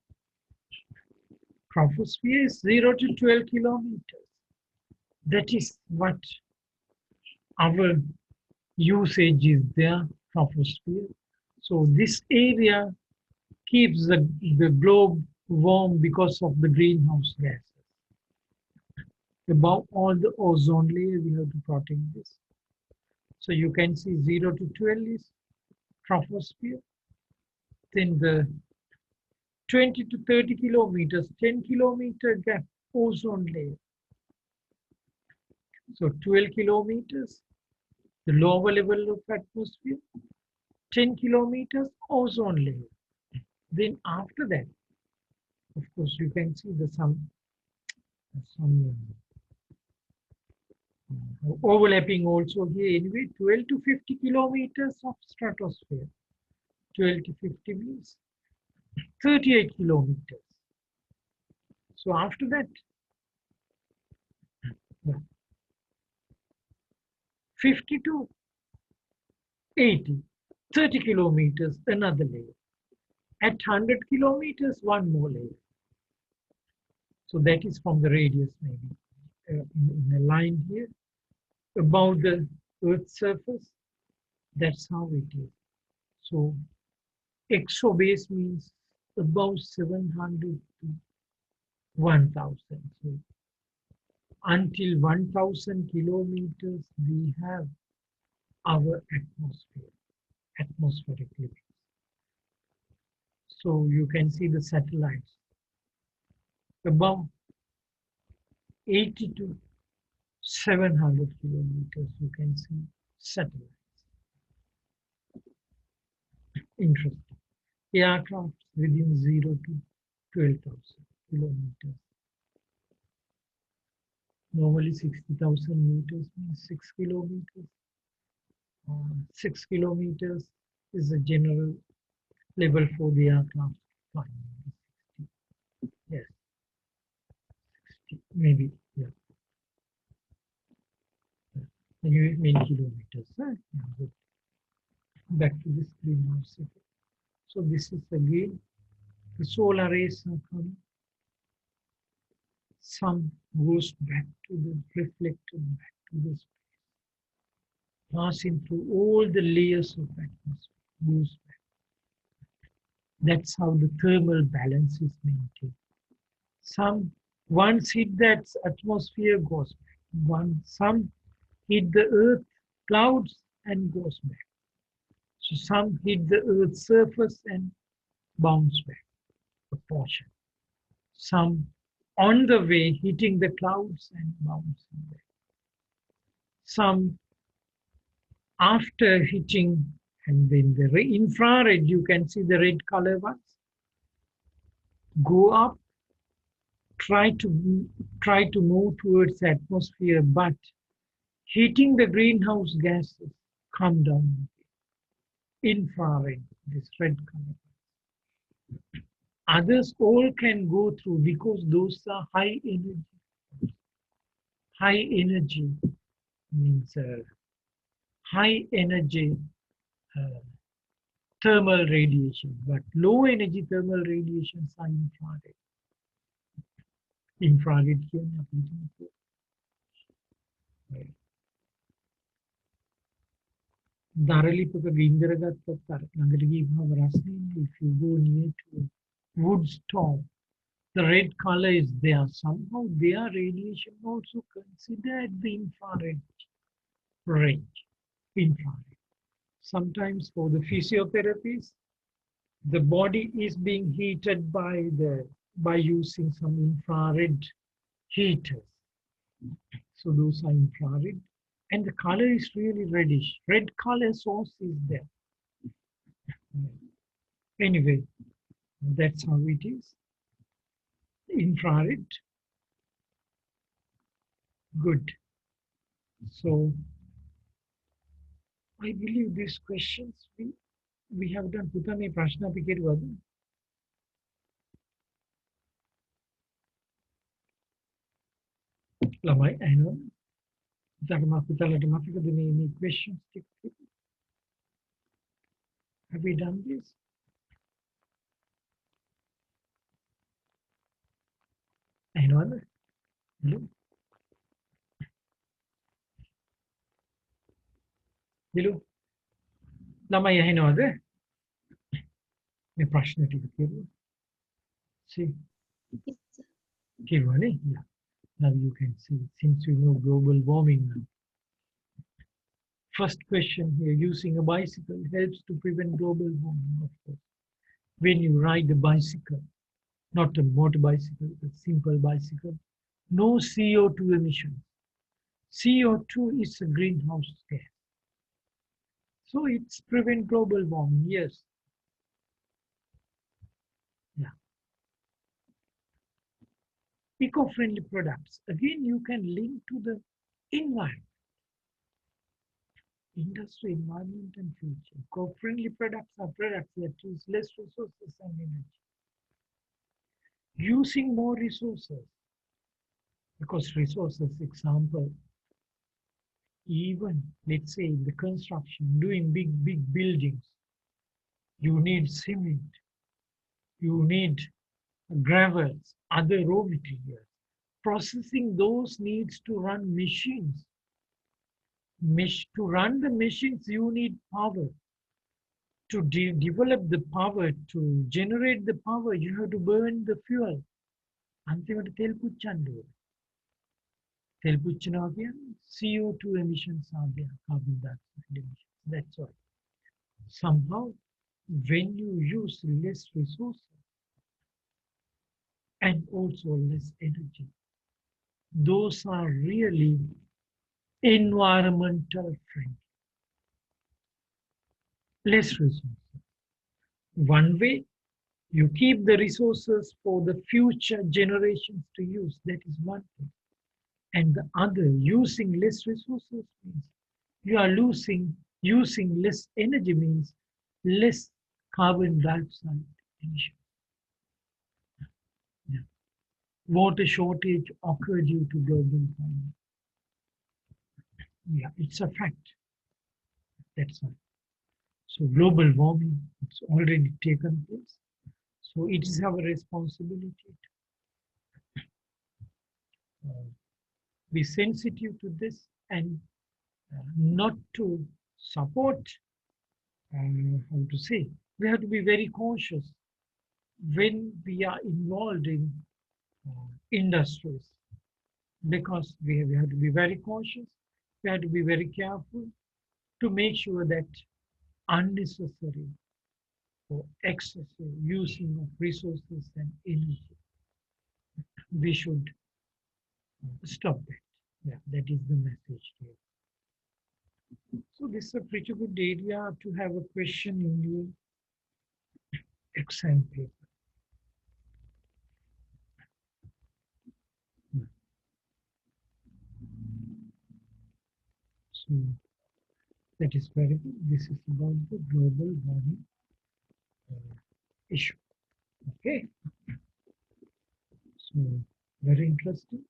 Troposphere is 0 to 12 kilometers. That is what our usage is there, troposphere. So this area keeps the globe warm because of the greenhouse gases. Above all the ozone layer, we have to protect this. So you can see 0 to 12 is troposphere. Then the 20 to 30 kilometers, 10-kilometer gap, ozone layer. So 12 kilometers, the lower level of atmosphere, 10 kilometers, ozone layer. Then after that, of course, you can see the some overlapping also here. Anyway, 12 to 50 kilometers of stratosphere. 12 to 50 means 38 kilometers. So after that, 50 to 80, 30 kilometers, another layer. At 100 kilometers, one more layer. So that is from the radius, maybe in a line here above the Earth's surface. That's how it is. So exobase means above 700 to 1000. So until 1000 kilometers, we have our atmosphere, atmospheric limits. So you can see the satellites above 80 to 700 kilometers. You can see satellites. Interesting. Aircraft within 0 to 12,000 kilometers. Normally 60,000 meters means 6 kilometers. 6 kilometers is a general level for the aircraft flying. Yes, 60, maybe, yeah. Anyway, many kilometers. Yeah, good. Back to this greenhouse effect. So this is again the solar rays are coming. Some goes back to the reflected back to the space, passing through all the layers of atmosphere, goes back. That's how the thermal balance is maintained. Some once hit that atmosphere goes back. Some hit the earth clouds and goes back. So some hit the Earth's surface and bounce back a portion. Some on the way hitting the clouds and bouncing back. Some after hitting, and then the infrared, you can see the red color ones, go up, try to move towards the atmosphere, but hitting the greenhouse gases, come down. Infrared, this red color. Others all can go through because those are high energy. High energy means high energy thermal radiation, but low energy thermal radiations are infrared. Infrared කියන්නේ අපි දරලිපක ගින්දර ගත්තත් අර ළඟට ගිහින් රස්නේ if you go near to wood stove, the red color is there. Somehow their radiation also considered the infrared range. Infrared. Sometimes for the physiotherapies, the body is being heated by using some infrared heaters. So those are infrared. And the color is really reddish. Red color source is there. Anyway, that's how it is. Infrared. Good. So I believe these questions we have done. පුතා මේ ප්‍රශ්න අපි කෙරුවද? ළමයි අහනවා. ධර්ම පුතාලට මතකද මේ questions ටික? Have we done this? අහනවද? Hello? Hello? ළමයි අහනවද? මේ ප්‍රශ්න ටික කෙරුවා. See? කෙරුවානේ? Yeah. Now you can see, since you know global warming now. First question here, using a bicycle helps to prevent global warming, of course. When you ride a bicycle, not a motor bicycle, a simple bicycle, no CO2 emissions. CO2 is a greenhouse gas. So it's prevent global warming, yes. Yeah. Eco-friendly products. Again, you can link to the environment. Industry, environment, and future. Eco-friendly products are products that use less resources and energy. Using more resources. Because resources, example, even let's say in the construction, doing big buildings, you need cement, you need gravels, other raw materials. Processing those needs to run machines. To run the machines, you need power. To develop the power, to generate the power, you have to burn the fuel. අන්තිමට තෙල් පුච්චන්න ඕනේ. තෙල් පුච්චනවා කියන්නේ CO2 emissions are there, carbon dioxide emissions. That's why. Somehow, when you use less resources and also less energy, those are really environmental friendly. Less resources. One way, you keep the resources for the future generations to use. That is one thing. And the other, using less resources means you are using less energy means less carbon dioxide emissions. Yeah. Water shortage occurred due to global warming. Yeah, it's a fact. That's all. So global warming, it's already taken place. So it is our responsibility to be sensitive to this and not to support, how to say, we have to be very cautious when we are involved in industries, because we have to be very cautious, we have to be very careful, to make sure that unnecessary or excessive using of resources and energy, we should stop that. Yeah, that is the message here. So this is a pretty good area to have a question in your exam paper. So that is very good. This is about the global warming issue. Okay. So very interesting.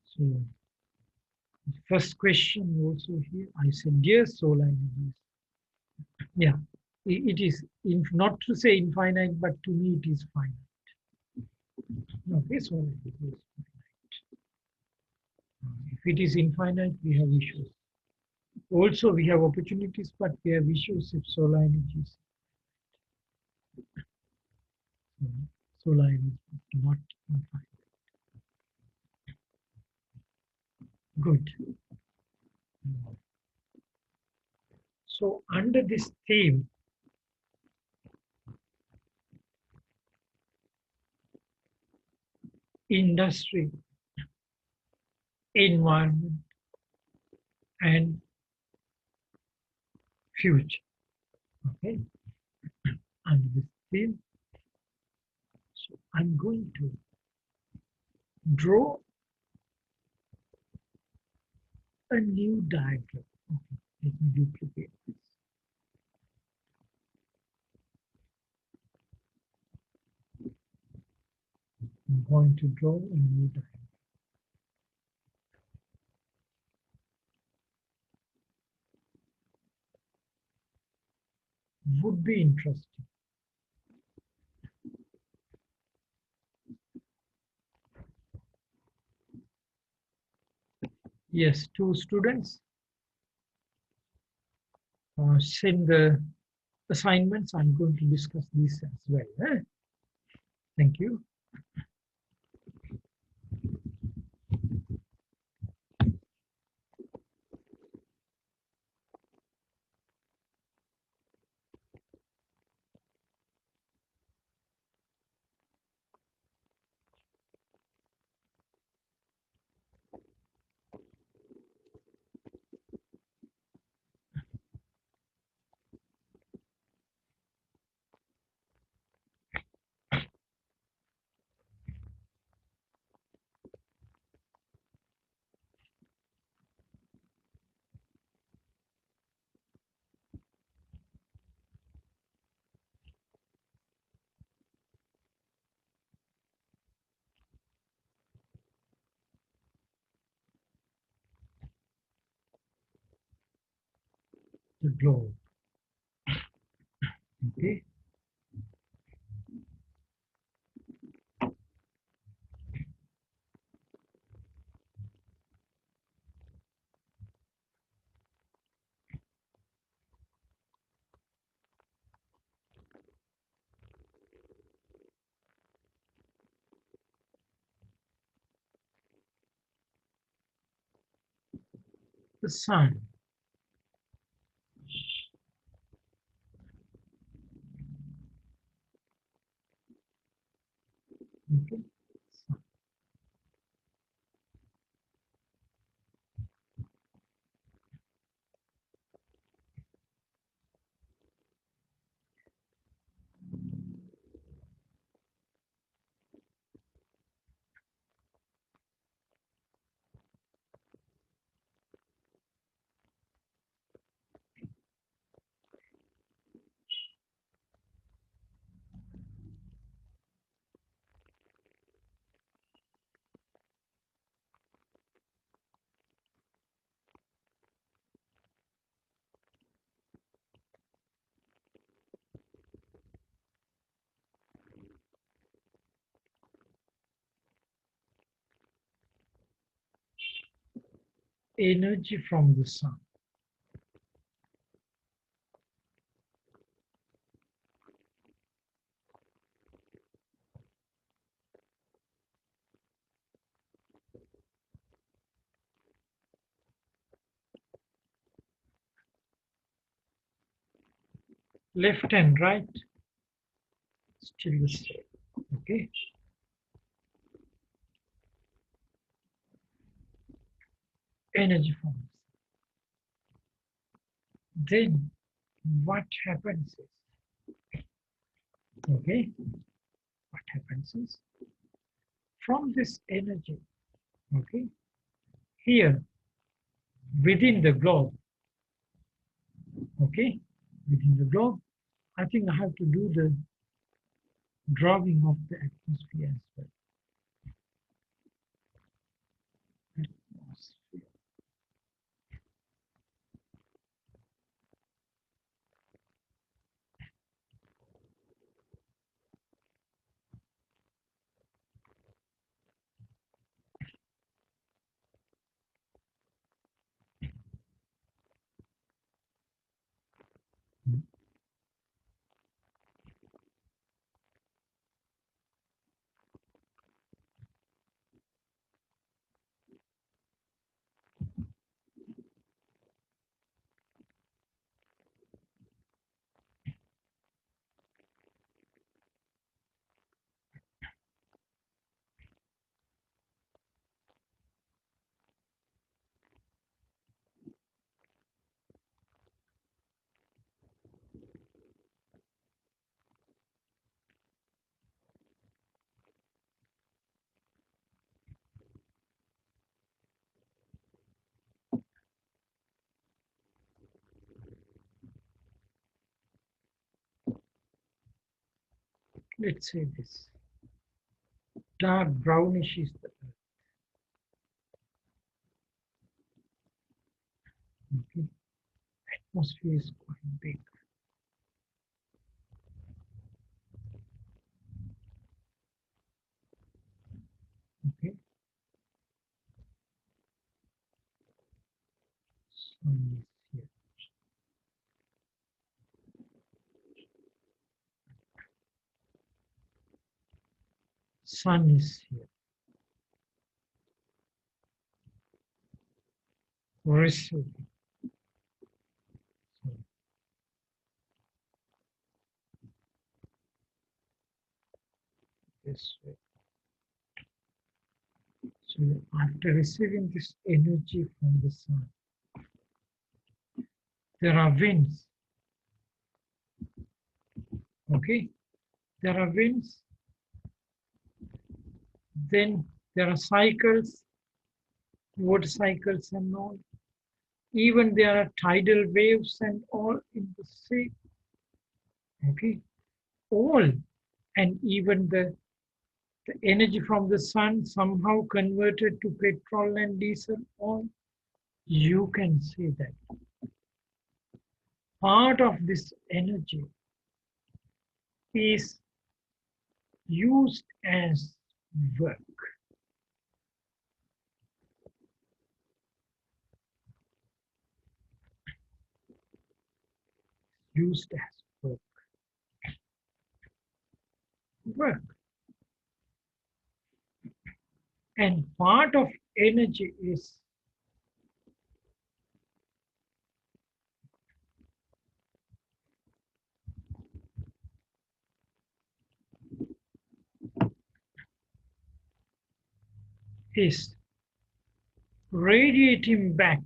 So first question also here. I said yes, solar energy. Yeah, it is not to say infinite, but to me it is finite. Okay, solar energy is finite. If it is infinite, we have issues. Also, we have opportunities, but we have issues if solar energy is solar energy is not infinite. Good. So under this theme, industry, environment, and future. Okay. Under this theme, so I'm going to draw a new diagram. Okay. Let me duplicate this. I'm going to draw a new diagram. Would be interesting. Yes, two students send the assignments. I'm going to discuss this as well. Thank you. The globe. Okay. The sun. Okay. Energy from the sun. left and right, still the same. Okay. Energy from the sun. Then what happens is, okay, what happens is, from this energy, okay, here within the globe, okay, within the globe, I think I have to do the drawing of the atmosphere as well. Atmosphere. Let's say this. Dark brownish is the earth. Okay. Atmosphere is quite big. Okay. Sun is here. Sun is here. Receiving. So this way. So after receiving this energy from the sun, there are winds. Okay. There are winds. Then there are cycles, water cycles and all. Even there are tidal waves and all in the sea. Okay. All. And even the energy from the sun somehow converted to petrol and diesel oil. You can see that part of this energy is used as work. Used as work. Work. And part of energy is radiating back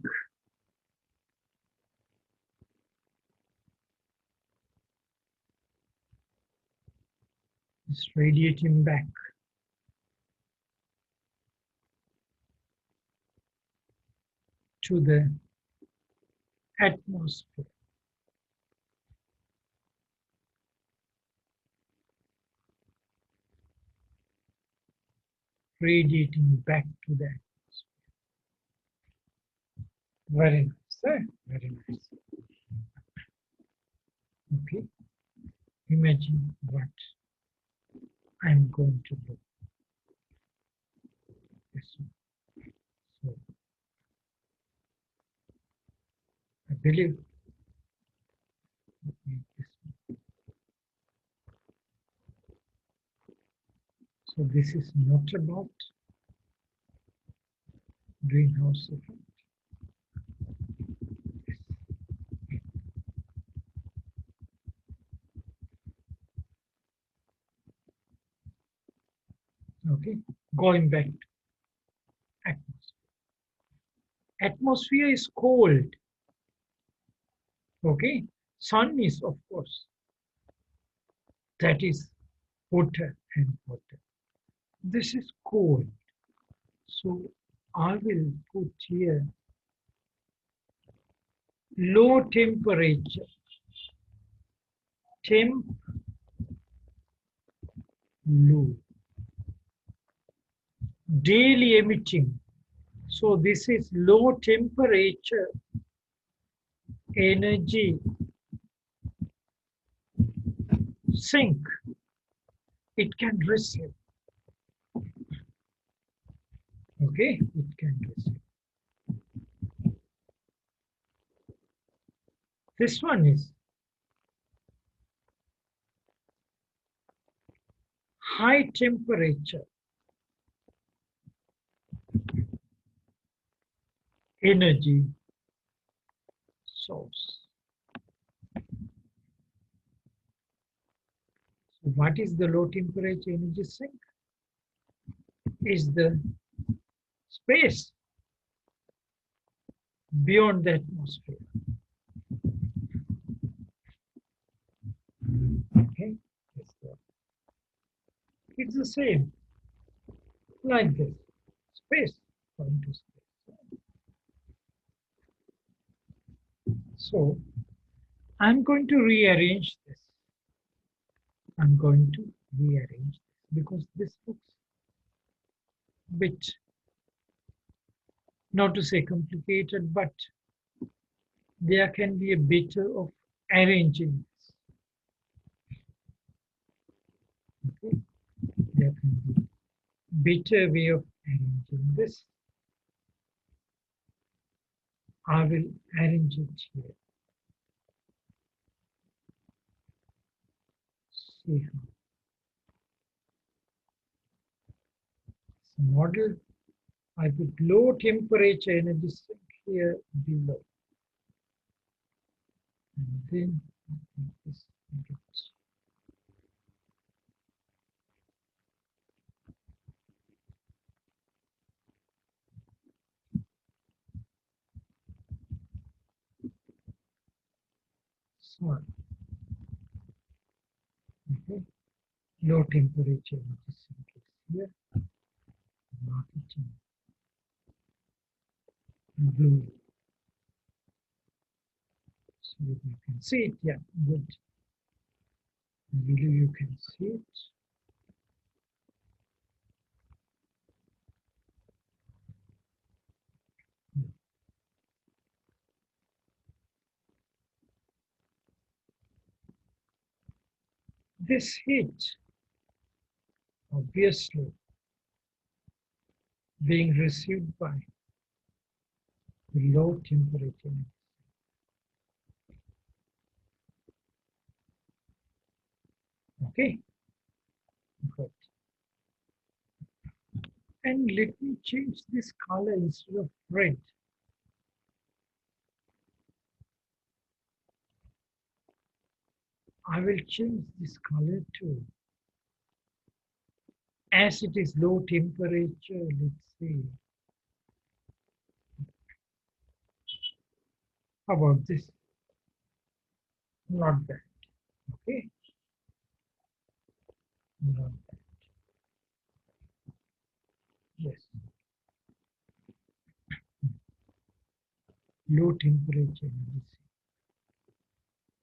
to the atmosphere. Radiating back to the atmosphere. Very nice, sir. Very nice. Okay. Imagine what I'm going to do. This one. So I believe this one. So this is not about greenhouse effect. Okay, going back to atmosphere. Atmosphere is cold. Okay, sun is, of course, that is hotter and hotter. This is cold. So I will put here low temperature. Temp low. Daily emitting. So this is low temperature energy sink. It can receive. Okay, it can receive. This one is high temperature energy source. So what is the low temperature energy sink? Is the space beyond the atmosphere. Okay, it's the same like this. Space going to space. So I'm going to rearrange this. I'm going to rearrange this because this looks a bit, not to say complicated, but there can be a bit of arranging this. Okay, there can be better way of arranging this. I will arrange it here. See how this model. I put low temperature energy sink here below. And then this gets sorry. Okay. Low temperature energy sink is here. Mark it in blue. So you can see it. Yeah, good. Below you can see it. This heat, obviously, being received by the low temperature. Okay, good. And let me change this color instead of red. I will change this color to, as it is low temperature, let's see. How about this? Not bad. Okay, not bad. Yes, low temperature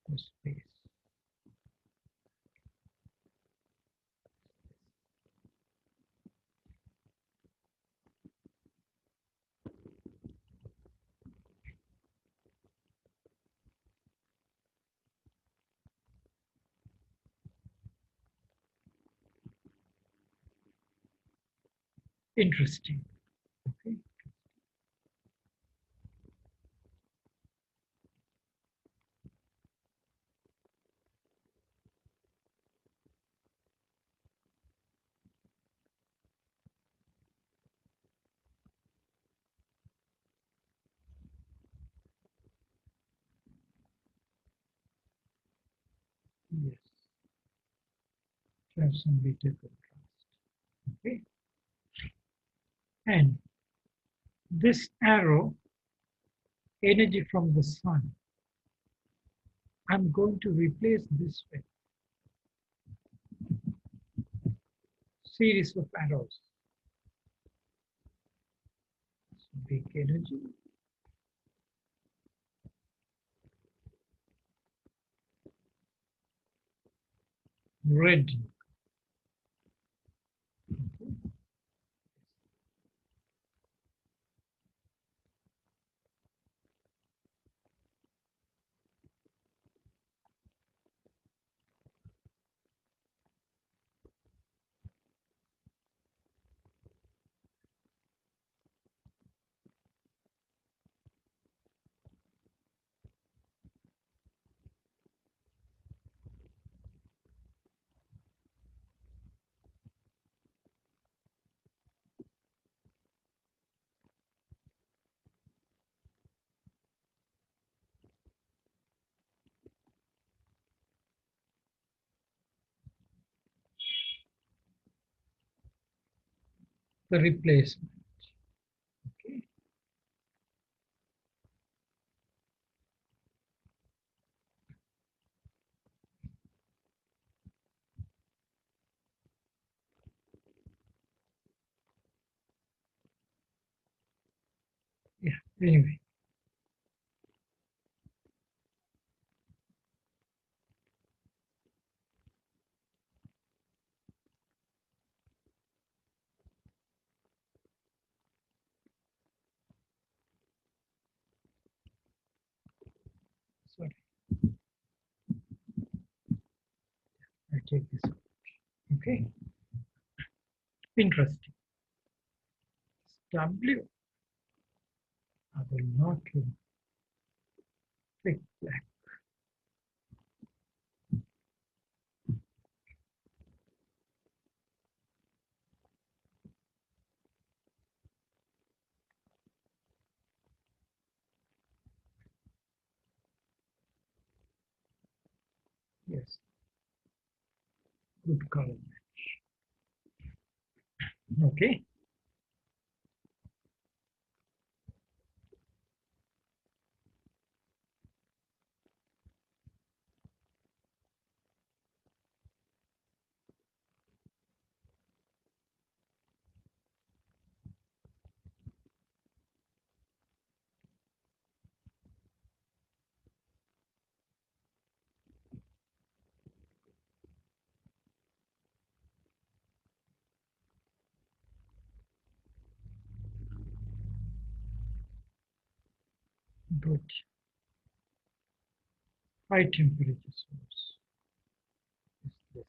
for space. Interesting. Okay. Yes, have some better contrast. Okay. and this arrow, energy from the sun, I'm going to replace this with series of arrows. So big energy, red, the replacement. Okay. Yeah, anyway. Sorry, I take this out. Okay, interesting. W, I will not click black. Yes, good color. Okay, good. High temperature source is this.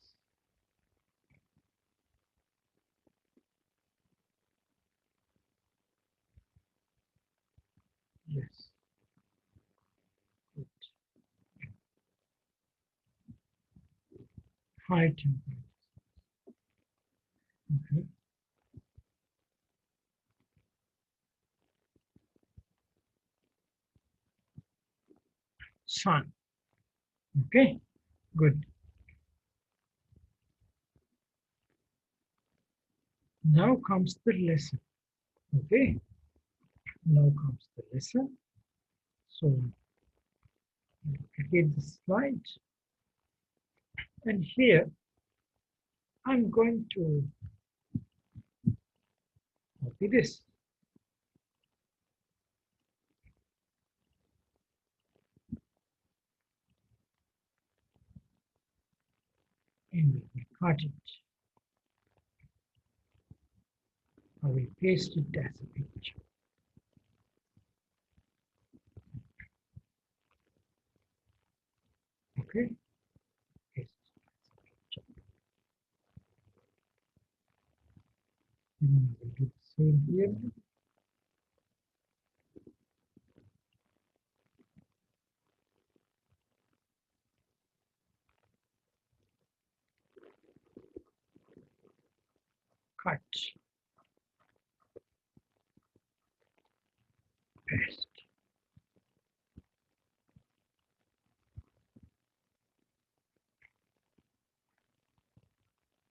Yes, good. High temperature. Okay. Sun. Okay, good. Now comes the lesson. Okay, now comes the lesson. So get the slide, and here I'm going to copy this. And we will cut it. I will paste it as a picture. Okay, paste it as a picture. And I will do the same here. Cut, paste.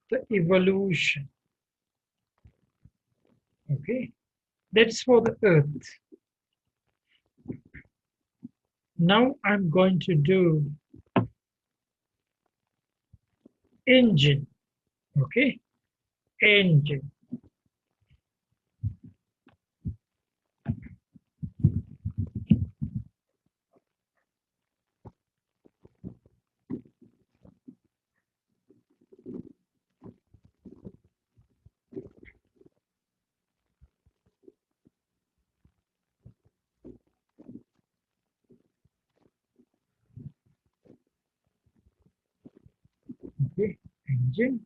The evolution. Okay, That's for the Earth. Now I'm going to do engine. Okay, engine. Okay, engine.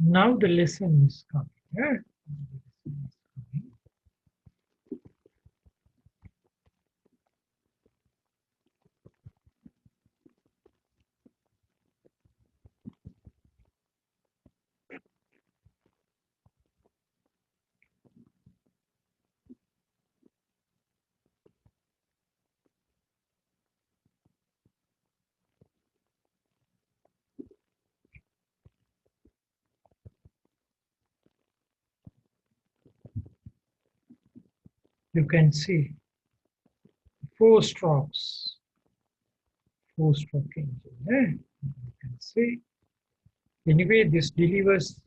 Now the lesson is coming. Yeah? You can see four strokes, four-stroke engine. Yeah? You can see. Anyway, this delivers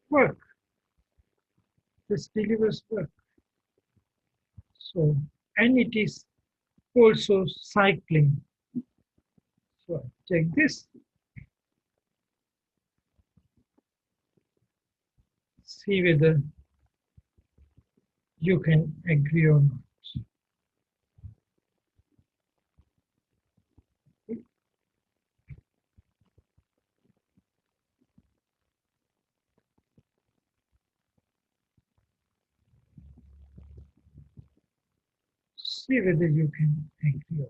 work. This delivers work. So, and it is also cycling. So, check this. See whether you can agree or not. See whether you can agree or not.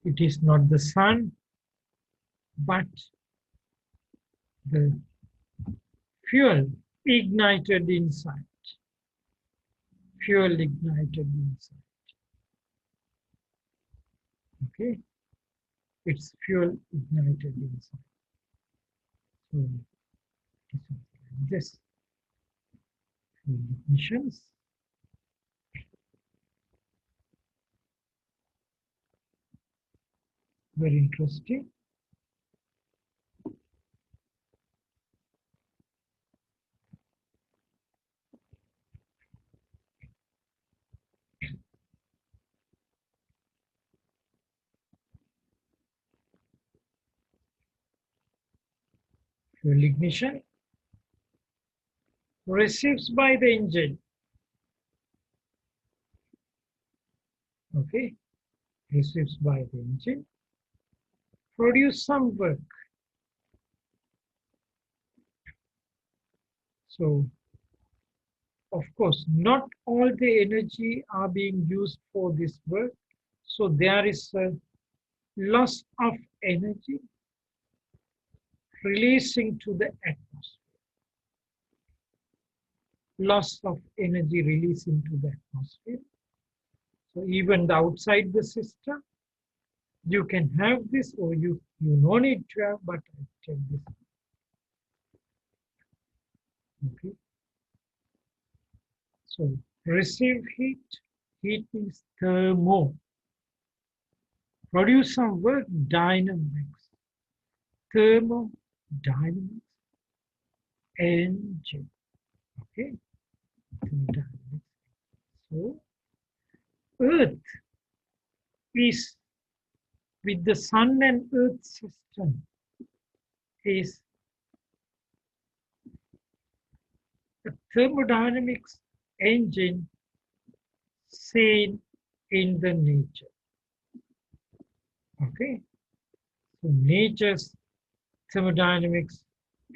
It is not the sun, but the fuel ignited inside. Fuel ignited inside. Okay, it's fuel ignited inside. So it is something like this. Fuel ignitions. Very interesting. Fuel ignition receives by the engine. Okay, receives by the engine. Produce some work. So, of course, not all the energy are being used for this work. So there is a loss of energy releasing to the atmosphere. Loss of energy releasing to the atmosphere. So even the outside the system, you can have this or you no need to have, but I check this. Okay. So receive heat, heat is thermo. Produce some work, dynamics. Thermodynamics, engine. Okay. Thermodynamics. So Earth is with the Sun and Earth system is a thermodynamics engine seen in the nature. Okay, so nature's thermodynamics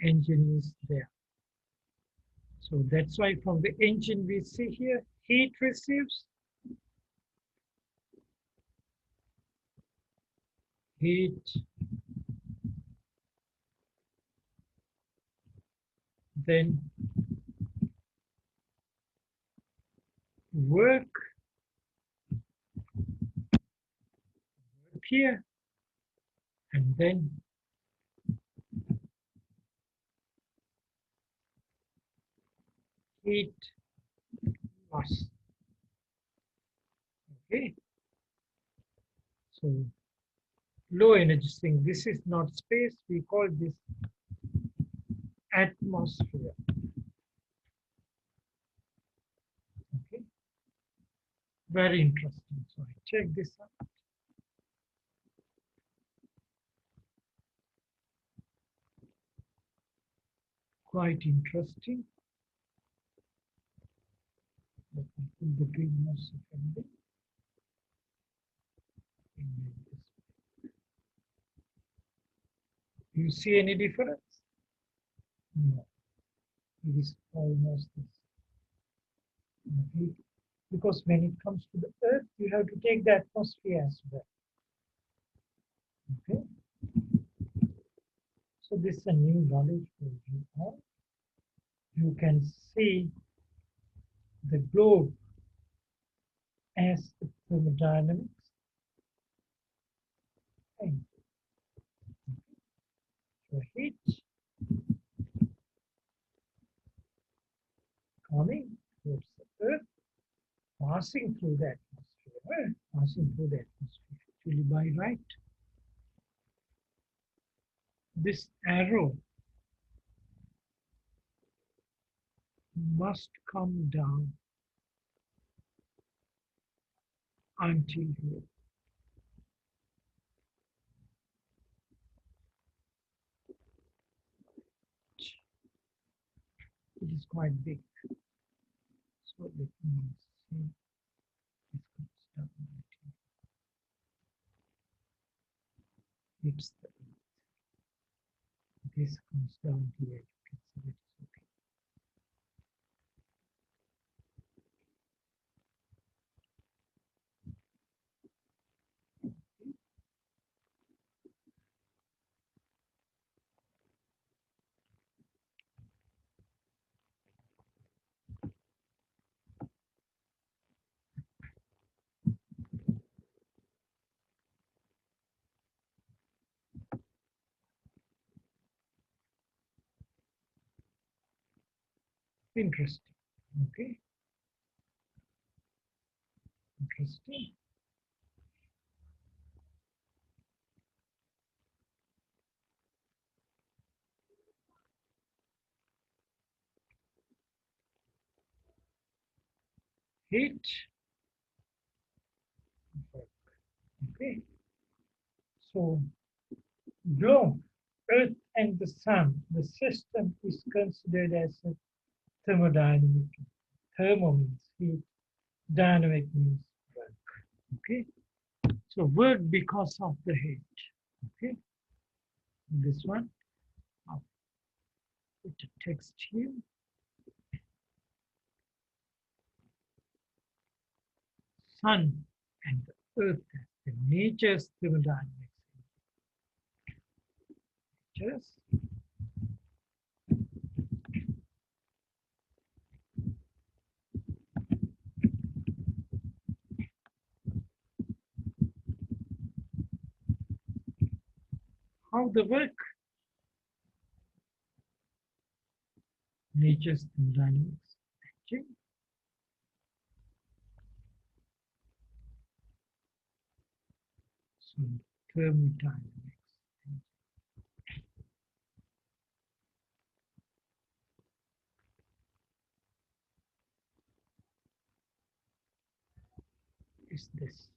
engine is there. So that's why from the engine we see here, heat receives, heat, then work here, and then heat loss. Okay, so low energy thing. This is not space. We call this atmosphere. Okay, very interesting. So I check this out. Quite interesting. Let me put the greenhouse effect. Do you see any difference? No, it is almost the same. Okay. Because when it comes to the Earth, you have to take the atmosphere as well. Okay. So this is a new knowledge for you all. You can see the globe as the thermodynamics engine. So heat coming towards the Earth, passing through the atmosphere, actually by right. This arrow must come down until here. It is quite big. So let me see. This comes down until it's the this comes down here. You can see that it's okay. Interesting. Okay. Interesting. Heat. Okay. So globe, Earth and the Sun, the system is considered as a thermodynamic. Thermo means heat, dynamic means work. Okay. So work because of the heat. Okay. This one, I'll put a text here. Sun and the Earth as the nature's thermodynamics. Nature's how the work, nature's thermodynamics. Actually, so thermodynamics is is this.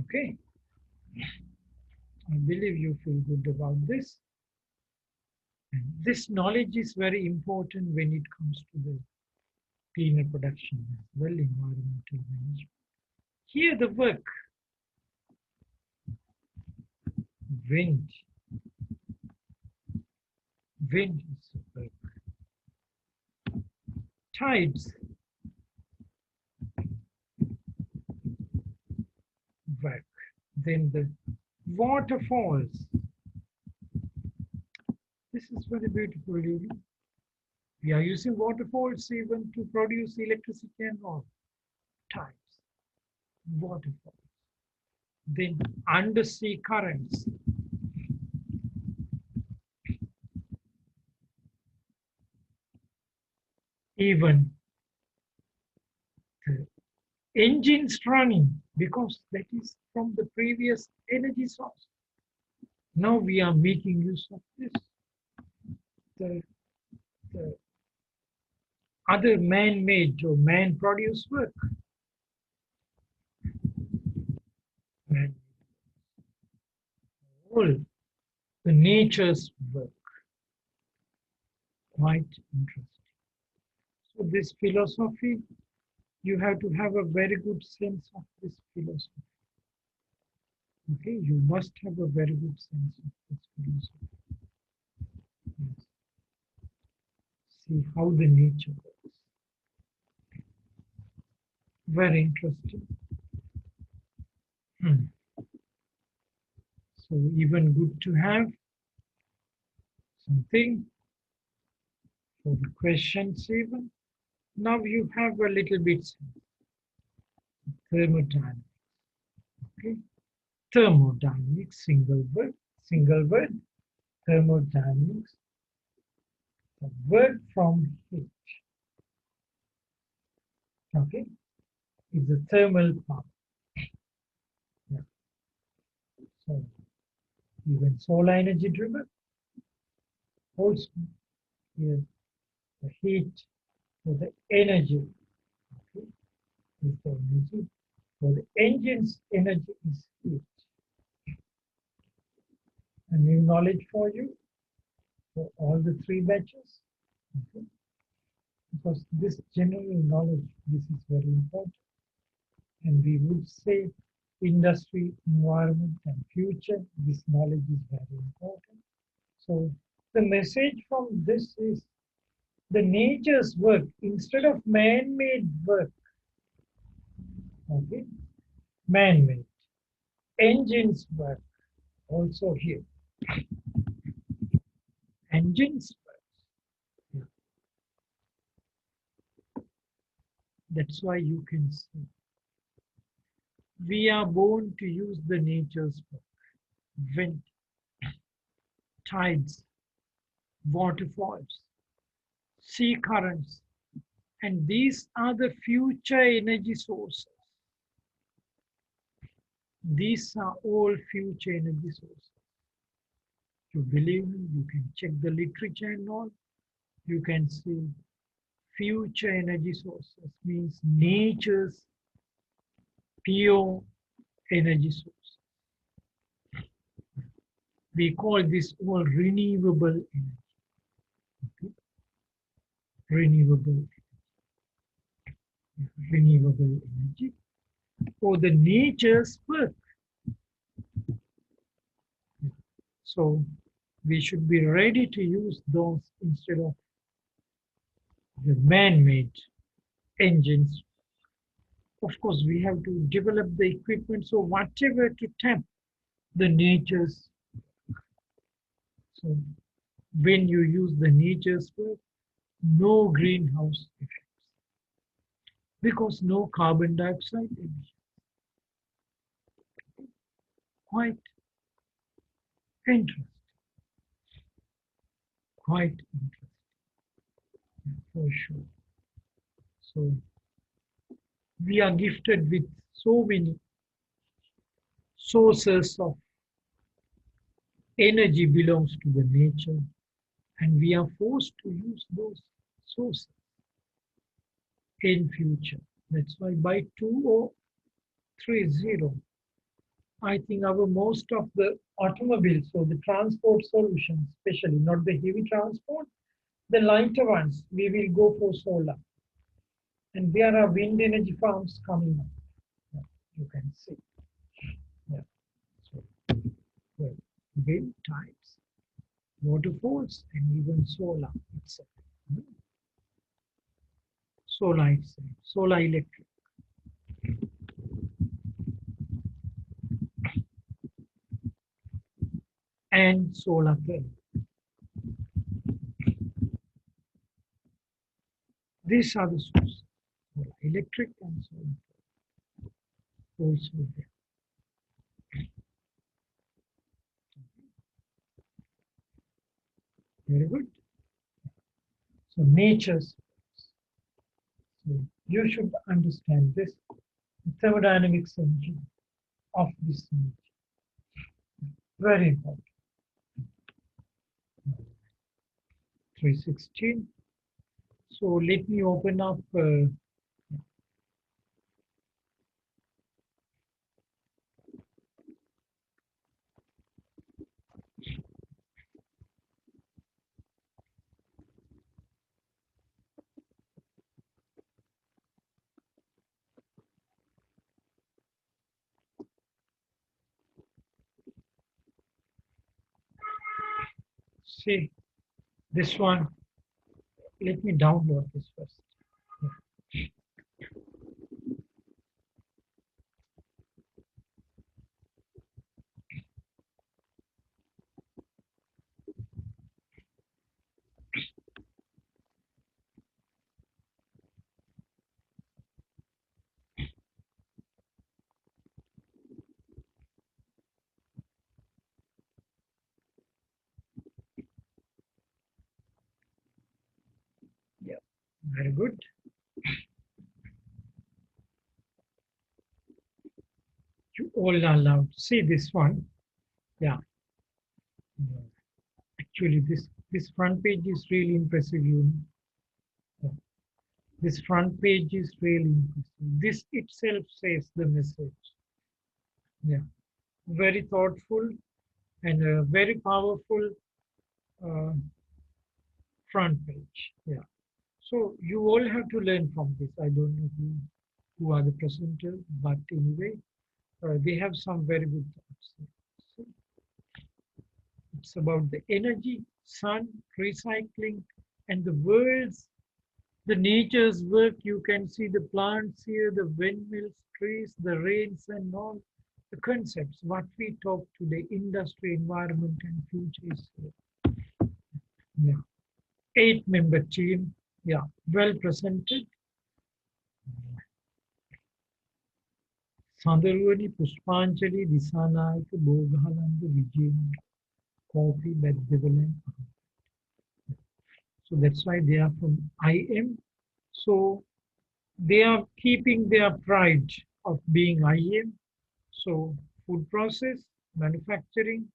Okay, I believe you feel good about this. And this knowledge is very important when it comes to the cleaner production as well, environmental management. Here the work, wind, wind is the work. Tides, work. Then the waterfalls. This is very beautiful, you know. We are using waterfalls even to produce electricity and all. Tides, waterfalls. Then undersea currents. Even the engines running because that is from the previous energy source. Now we are making use of this. The other man-made or man-produced work. Man, all the nature's work. Quite interesting. So this philosophy, you have to have a very good sense of this philosophy. Okay, you must have a very good sense of this philosophy. Yes. See how the nature works. Very interesting. So even good to have something for the questions even. Now you have a little bit thermodynamics. Okay, thermodynamics, single word, thermodynamics, the word from heat. Okay, is the thermal power. Yeah. So even solar energy driven. Also here the heat for the energy. Okay, is the energy. For the engine's energy is heat. A new knowledge for you for all the three batches. Okay. Because this general knowledge, this is very important. And we would say industry, environment, and future, this knowledge is very important. So the message from this is the nature's work instead of man-made work. Okay, man-made engines work also here. Engines work. Yeah. That's why you can see we are born to use the nature's work. Wind, tides, waterfalls, sea currents, and these are the future energy sources. These are all future energy sources. If you believe me, you can check the literature and all. You can see future energy sources means nature's pure energy source. We call this all renewable energy. Okay? Renewable energy for the nature's work. So we should be ready to use those instead of the man-made engines. Of course, we have to develop the equipment, so whatever to tap the nature's. So when you use the nature's work, no greenhouse effects because no carbon dioxide emission. Quite interesting. Quite interesting, for sure. So we are gifted with so many sources of energy belongs to the nature, and we are forced to use those sources in future. That's why by 20 30. I think our most of the automobiles, so the transport solutions, especially not the heavy transport, the lighter ones, we will go for solar. And there are wind energy farms coming up. Yeah, you can see. Yeah. So, well, wind types, waterfalls, and even solar itself. Solar itself, solar electric. And solar thermal. These are the sources. Solar electric and solar thermal also there. Very good. So nature's. So you should understand this thermodynamics engine of this nature. Very important. 316. So let me open up. See this one. Let me download this first. Yeah, very good. You all are allowed. See this one. Yeah. Actually, this front page is really impressive. Yeah. This front page is really impressive. This itself says the message. Yeah, very thoughtful and a very powerful uh, front page. Yeah. So you all have to learn from this. I don't know who are the presenters, but anyway, they have some very good thoughts. So it's about the energy, sun, recycling, and the world's, the nature's work. You can see the plants here, the windmills, trees, the rains, and all the concepts. What we talk today, industry, environment, and future is here. Yeah. 8-member team. Yeah, well presented. Sandalwani, Pushpanjali, Disanaik, Boghaland, Vijay, Coffee, Beddevalan. So that's why they are from IM. So they are keeping their pride of being IM. So food process, manufacturing,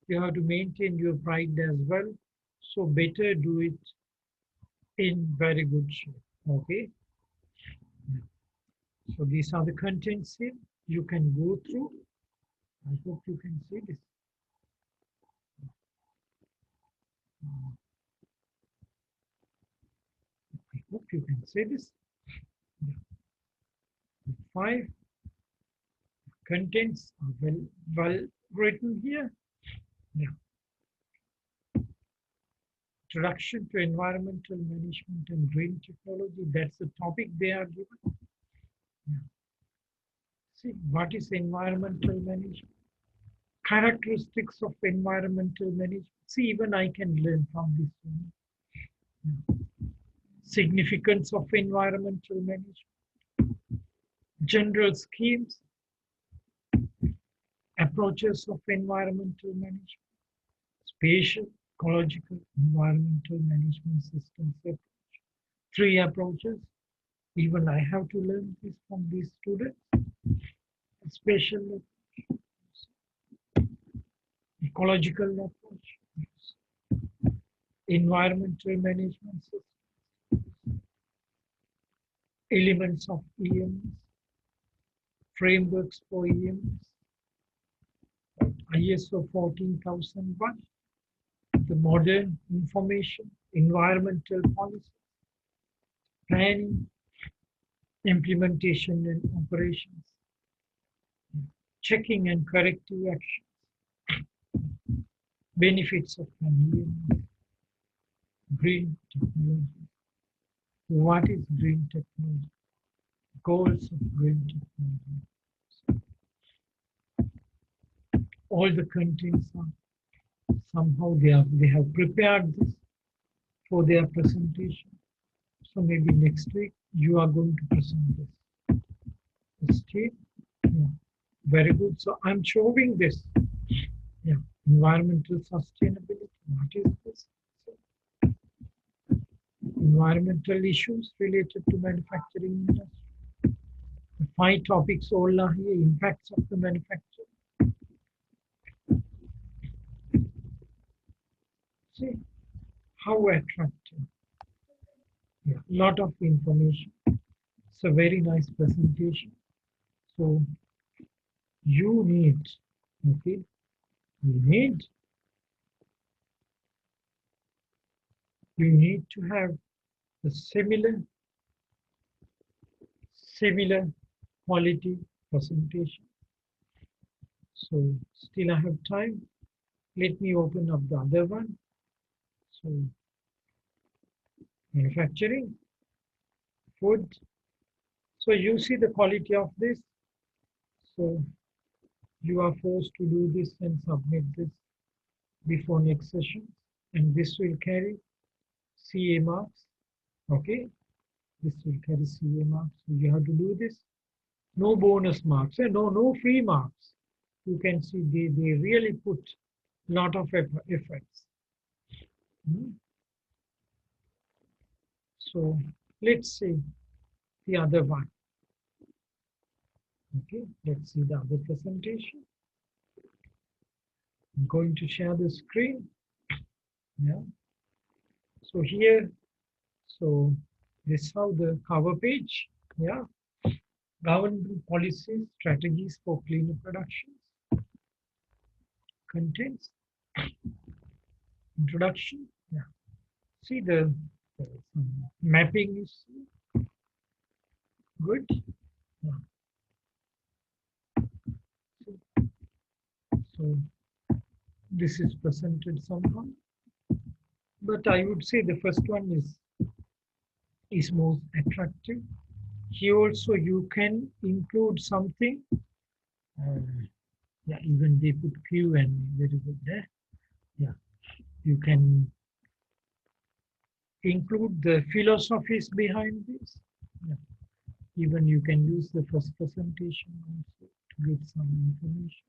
you have to maintain your pride as well. So better do it in very good shape. Okay. So these are the contents here. You can go through. I hope you can see this. I hope you can see this. Yeah. 5 contents are well written here. Yeah. Introduction to environmental management and green technology. That's the topic they are given. Yeah. See, what is environmental management? Characteristics of environmental management. See, even I can learn from this one. Yeah. Significance of environmental management. General schemes. Approaches of environmental management. Spatial, ecological, environmental management systems approach. 3 approaches. Even I have to learn this from these students. Spatial, ecological approach, environmental management systems, elements of EMS, frameworks for EMS, ISO 14001, the modern information, environmental policy, planning, implementation and operations, checking and corrective action, benefits of an EMS, green technology. What is green technology? Goals of green technology. All the contents are somehow they have prepared this for their presentation. So maybe next week you are going to present this. Okay? Yeah. Very good. So I'm showing this. Yeah. Environmental sustainability. What is this? So, environmental issues related to manufacturing industry. The 5 topics all are here. Impacts of the manufacturing. See how attractive. Yeah, lot of information. It's a very nice presentation. So you need, okay, you need to have a similar quality presentation. So still I have time. Let me open up the other one. So manufacturing, food. So you see the quality of this. So you are forced to do this and submit this before next session. And this will carry CA marks. Okay. This will carry CA marks. So you have to do this. No bonus marks. No free marks. You can see they really put a lot of efforts. So let's see the other one. Okay, let's see the other presentation. I'm going to share the screen. Yeah. So here, so this is how the cover page. Yeah. Government policies, strategies for cleaner productions. Contents. Introduction. Yeah. See the mapping is good. Yeah. So this is presented somehow. But I would say the first one is most attractive. Here also you can include something. Yeah, even they put Q and very good there. Yeah, you can include the philosophies behind this. Yeah. Even you can use the first presentation also to get some information.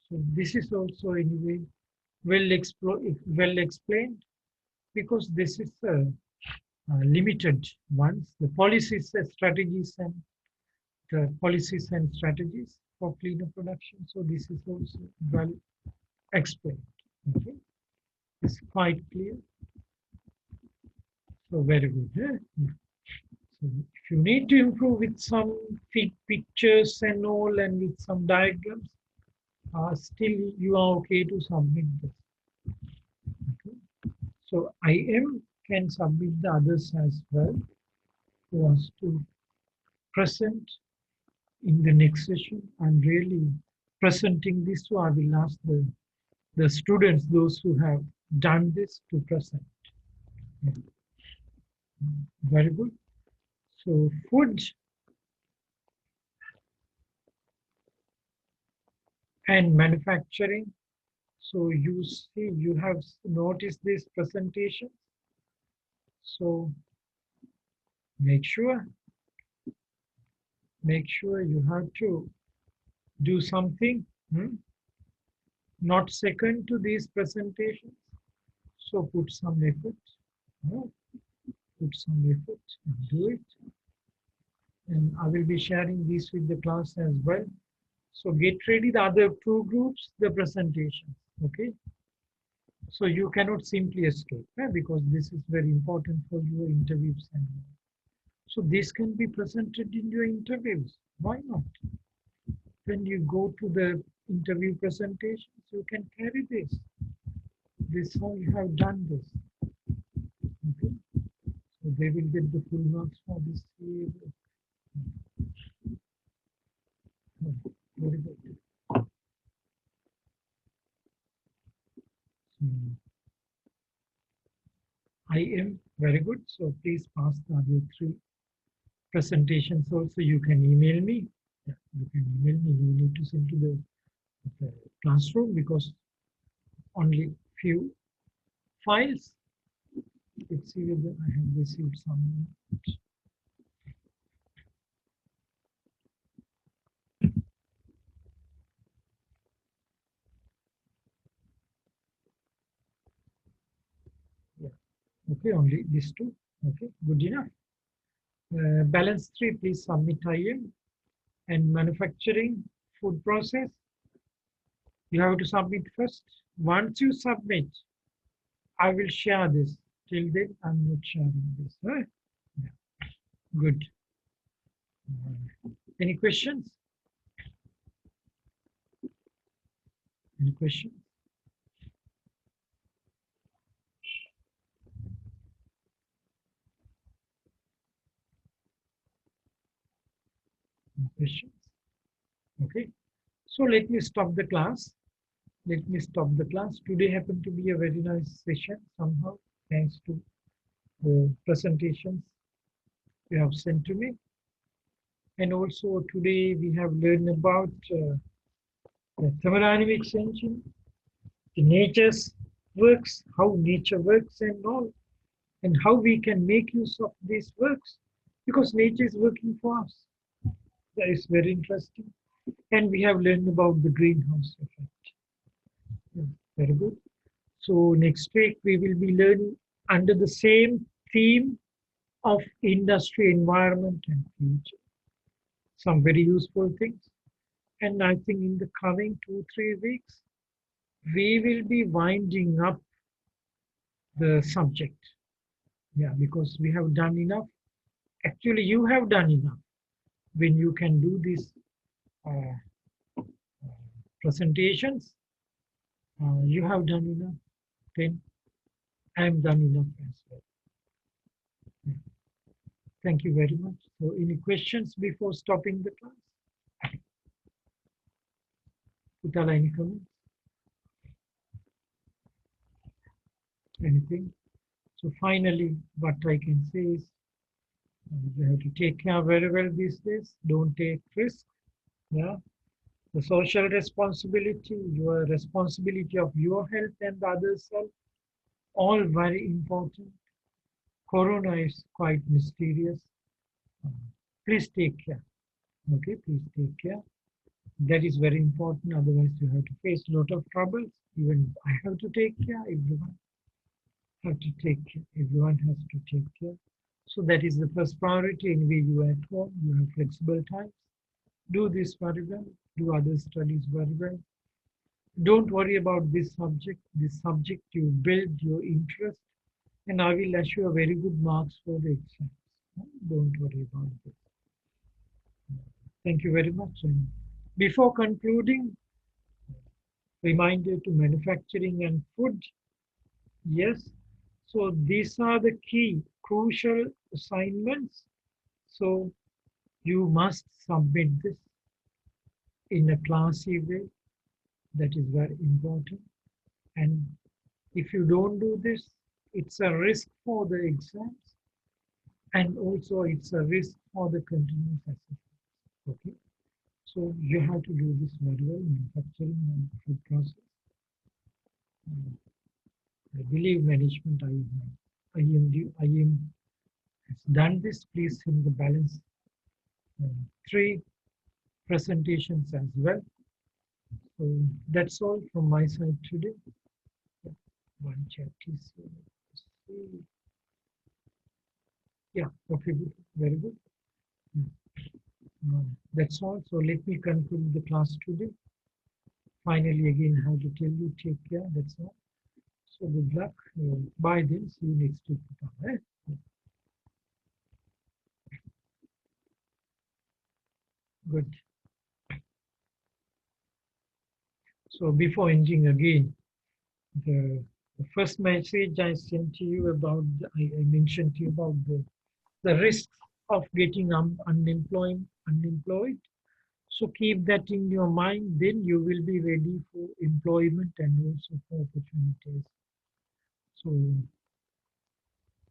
So this is also anyway well explained because this is limited ones. The policies, strategies, and the policies and strategies for cleaner production. So this is also well explained. Okay, it's quite clear. So very good. Yeah. So if you need to improve with some pictures and all, and with some diagrams, still you are okay to submit this. Okay. So IM can submit the others as well who wants to present in the next session. I'm really presenting this, so I will ask the students, those who have done this, to present. Yeah. Very good. So food and manufacturing. So you see, you have noticed this presentation. So make sure you have to do something, not second to these presentations. So put some effort, and do it. And I will be sharing this with the class as well. So get ready the other 2 groups, the presentations, okay? So you cannot simply escape, because this is very important for your interviews. And so this can be presented in your interviews. Why not? When you go to the interview presentations, you can carry this. This how you have done this. Okay, so they will get the full marks for this. Very good. So, I am very good. So please pass the other 3 presentations also. You can email me. Yeah, you can email me. You need to send to the classroom because only few files. Let's see whether I have received some. Yeah. Okay, only these 2. Okay, good enough. Balance 3, please submit IM. And manufacturing, food process, you have to submit first. Once you submit, I will share this. Till then, I'm not sharing this. Right? Yeah. Good. Any questions? Any questions? Any questions? Okay. So let me stop the class. Let me stop the class. Today happened to be a very nice session somehow, thanks to the presentations you have sent to me. And also today we have learned about the thermodynamics engine, the nature's works, how nature works and all, and how we can make use of these works, because nature is working for us. That is very interesting. And we have learned about the greenhouse effect. Yeah, very good. So next week we will be learning under the same theme of industry, environment, and future. Some very useful things. And I think in the coming 2-3 weeks, we will be winding up the subject. Yeah, because we have done enough. Actually, you have done enough. When you can do these presentations, you have done enough. Then I am done enough as well. Yeah. Thank you very much. So, any questions before stopping the class? Kutala, any comments? Anything? So, finally, what I can say is you have to take care very well these days. Don't take risks. Yeah. The social responsibility, your responsibility of your health and the others' health, all very important. Corona is quite mysterious. Please take care. Okay, please take care. That is very important. Otherwise, you have to face a lot of troubles. Even I have to take care. Everyone have to take care. Everyone has to take care. So that is the first priority. Anyway, you are at home. You have flexible times. Do this very well. Do other studies very well. Don't worry about this subject. This subject you build your interest, and I will assure very good marks for the exams. Don't worry about this. Thank you very much. And before concluding, reminder to manufacturing and food. Yes. So these are the key crucial assignments. So you must submit this in a classy way. That is very important. And if you don't do this, it's a risk for the exams, and also it's a risk for the continuous assessment. Okay. So you have to do this very well, manufacturing and food process. I believe management IM has done this. Please send the balance 3 presentations as well. So that's all from my side today. One chat is yeah, okay, good, very good. That's all. So let me conclude the class today. Finally, again, how to tell you, take care. That's all. So good luck. Bye then. See you next week. Good. So before ending again, the first message I sent to you about, I mentioned to you about the risks of getting unemployed. So keep that in your mind, then you will be ready for employment and also for opportunities. So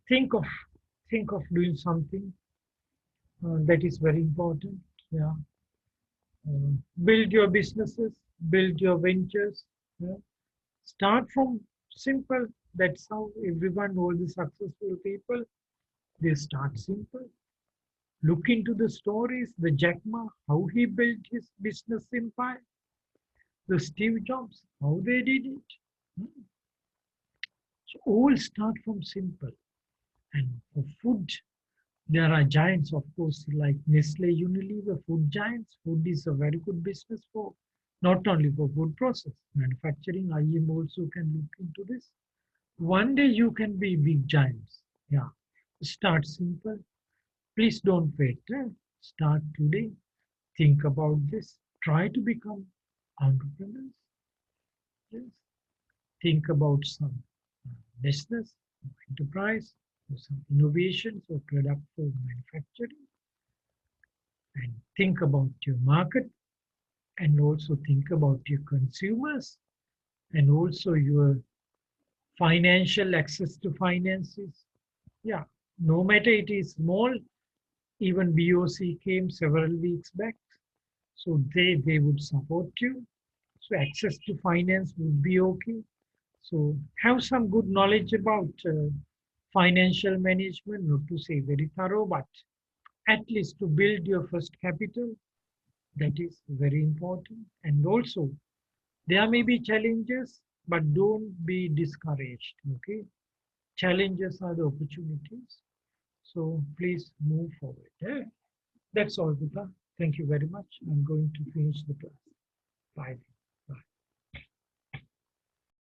think of think of doing something that is very important. Yeah, build your businesses, build your ventures. Yeah. Start from simple. That's how everyone, all the successful people, they start simple. Look into the stories, the Jack Ma, how he built his business empire, the Steve Jobs, how they did it. Hmm. So all start from simple. And for food, there are giants, of course, like Nestle, Unilever, food giants. Food is a very good business for not only for food process, manufacturing. IM also can look into this. One day you can be big giants. Yeah. Start simple. Please don't wait. Start today. Think about this. Try to become entrepreneurs. Yes. Think about some business, enterprise, or some innovations or product for manufacturing, and think about your market, and also think about your consumers, and also your financial access to finances. Yeah, no matter it is small, even BOC came several weeks back, so they would support you. So access to finance would be okay. So have some good knowledge about financial management, not to say very thorough, but at least to build your first capital, that is very important. And also, there may be challenges, but don't be discouraged. Okay, challenges are the opportunities. So please move forward. That's all, Buddha. Thank you very much. I'm going to finish the class. Bye.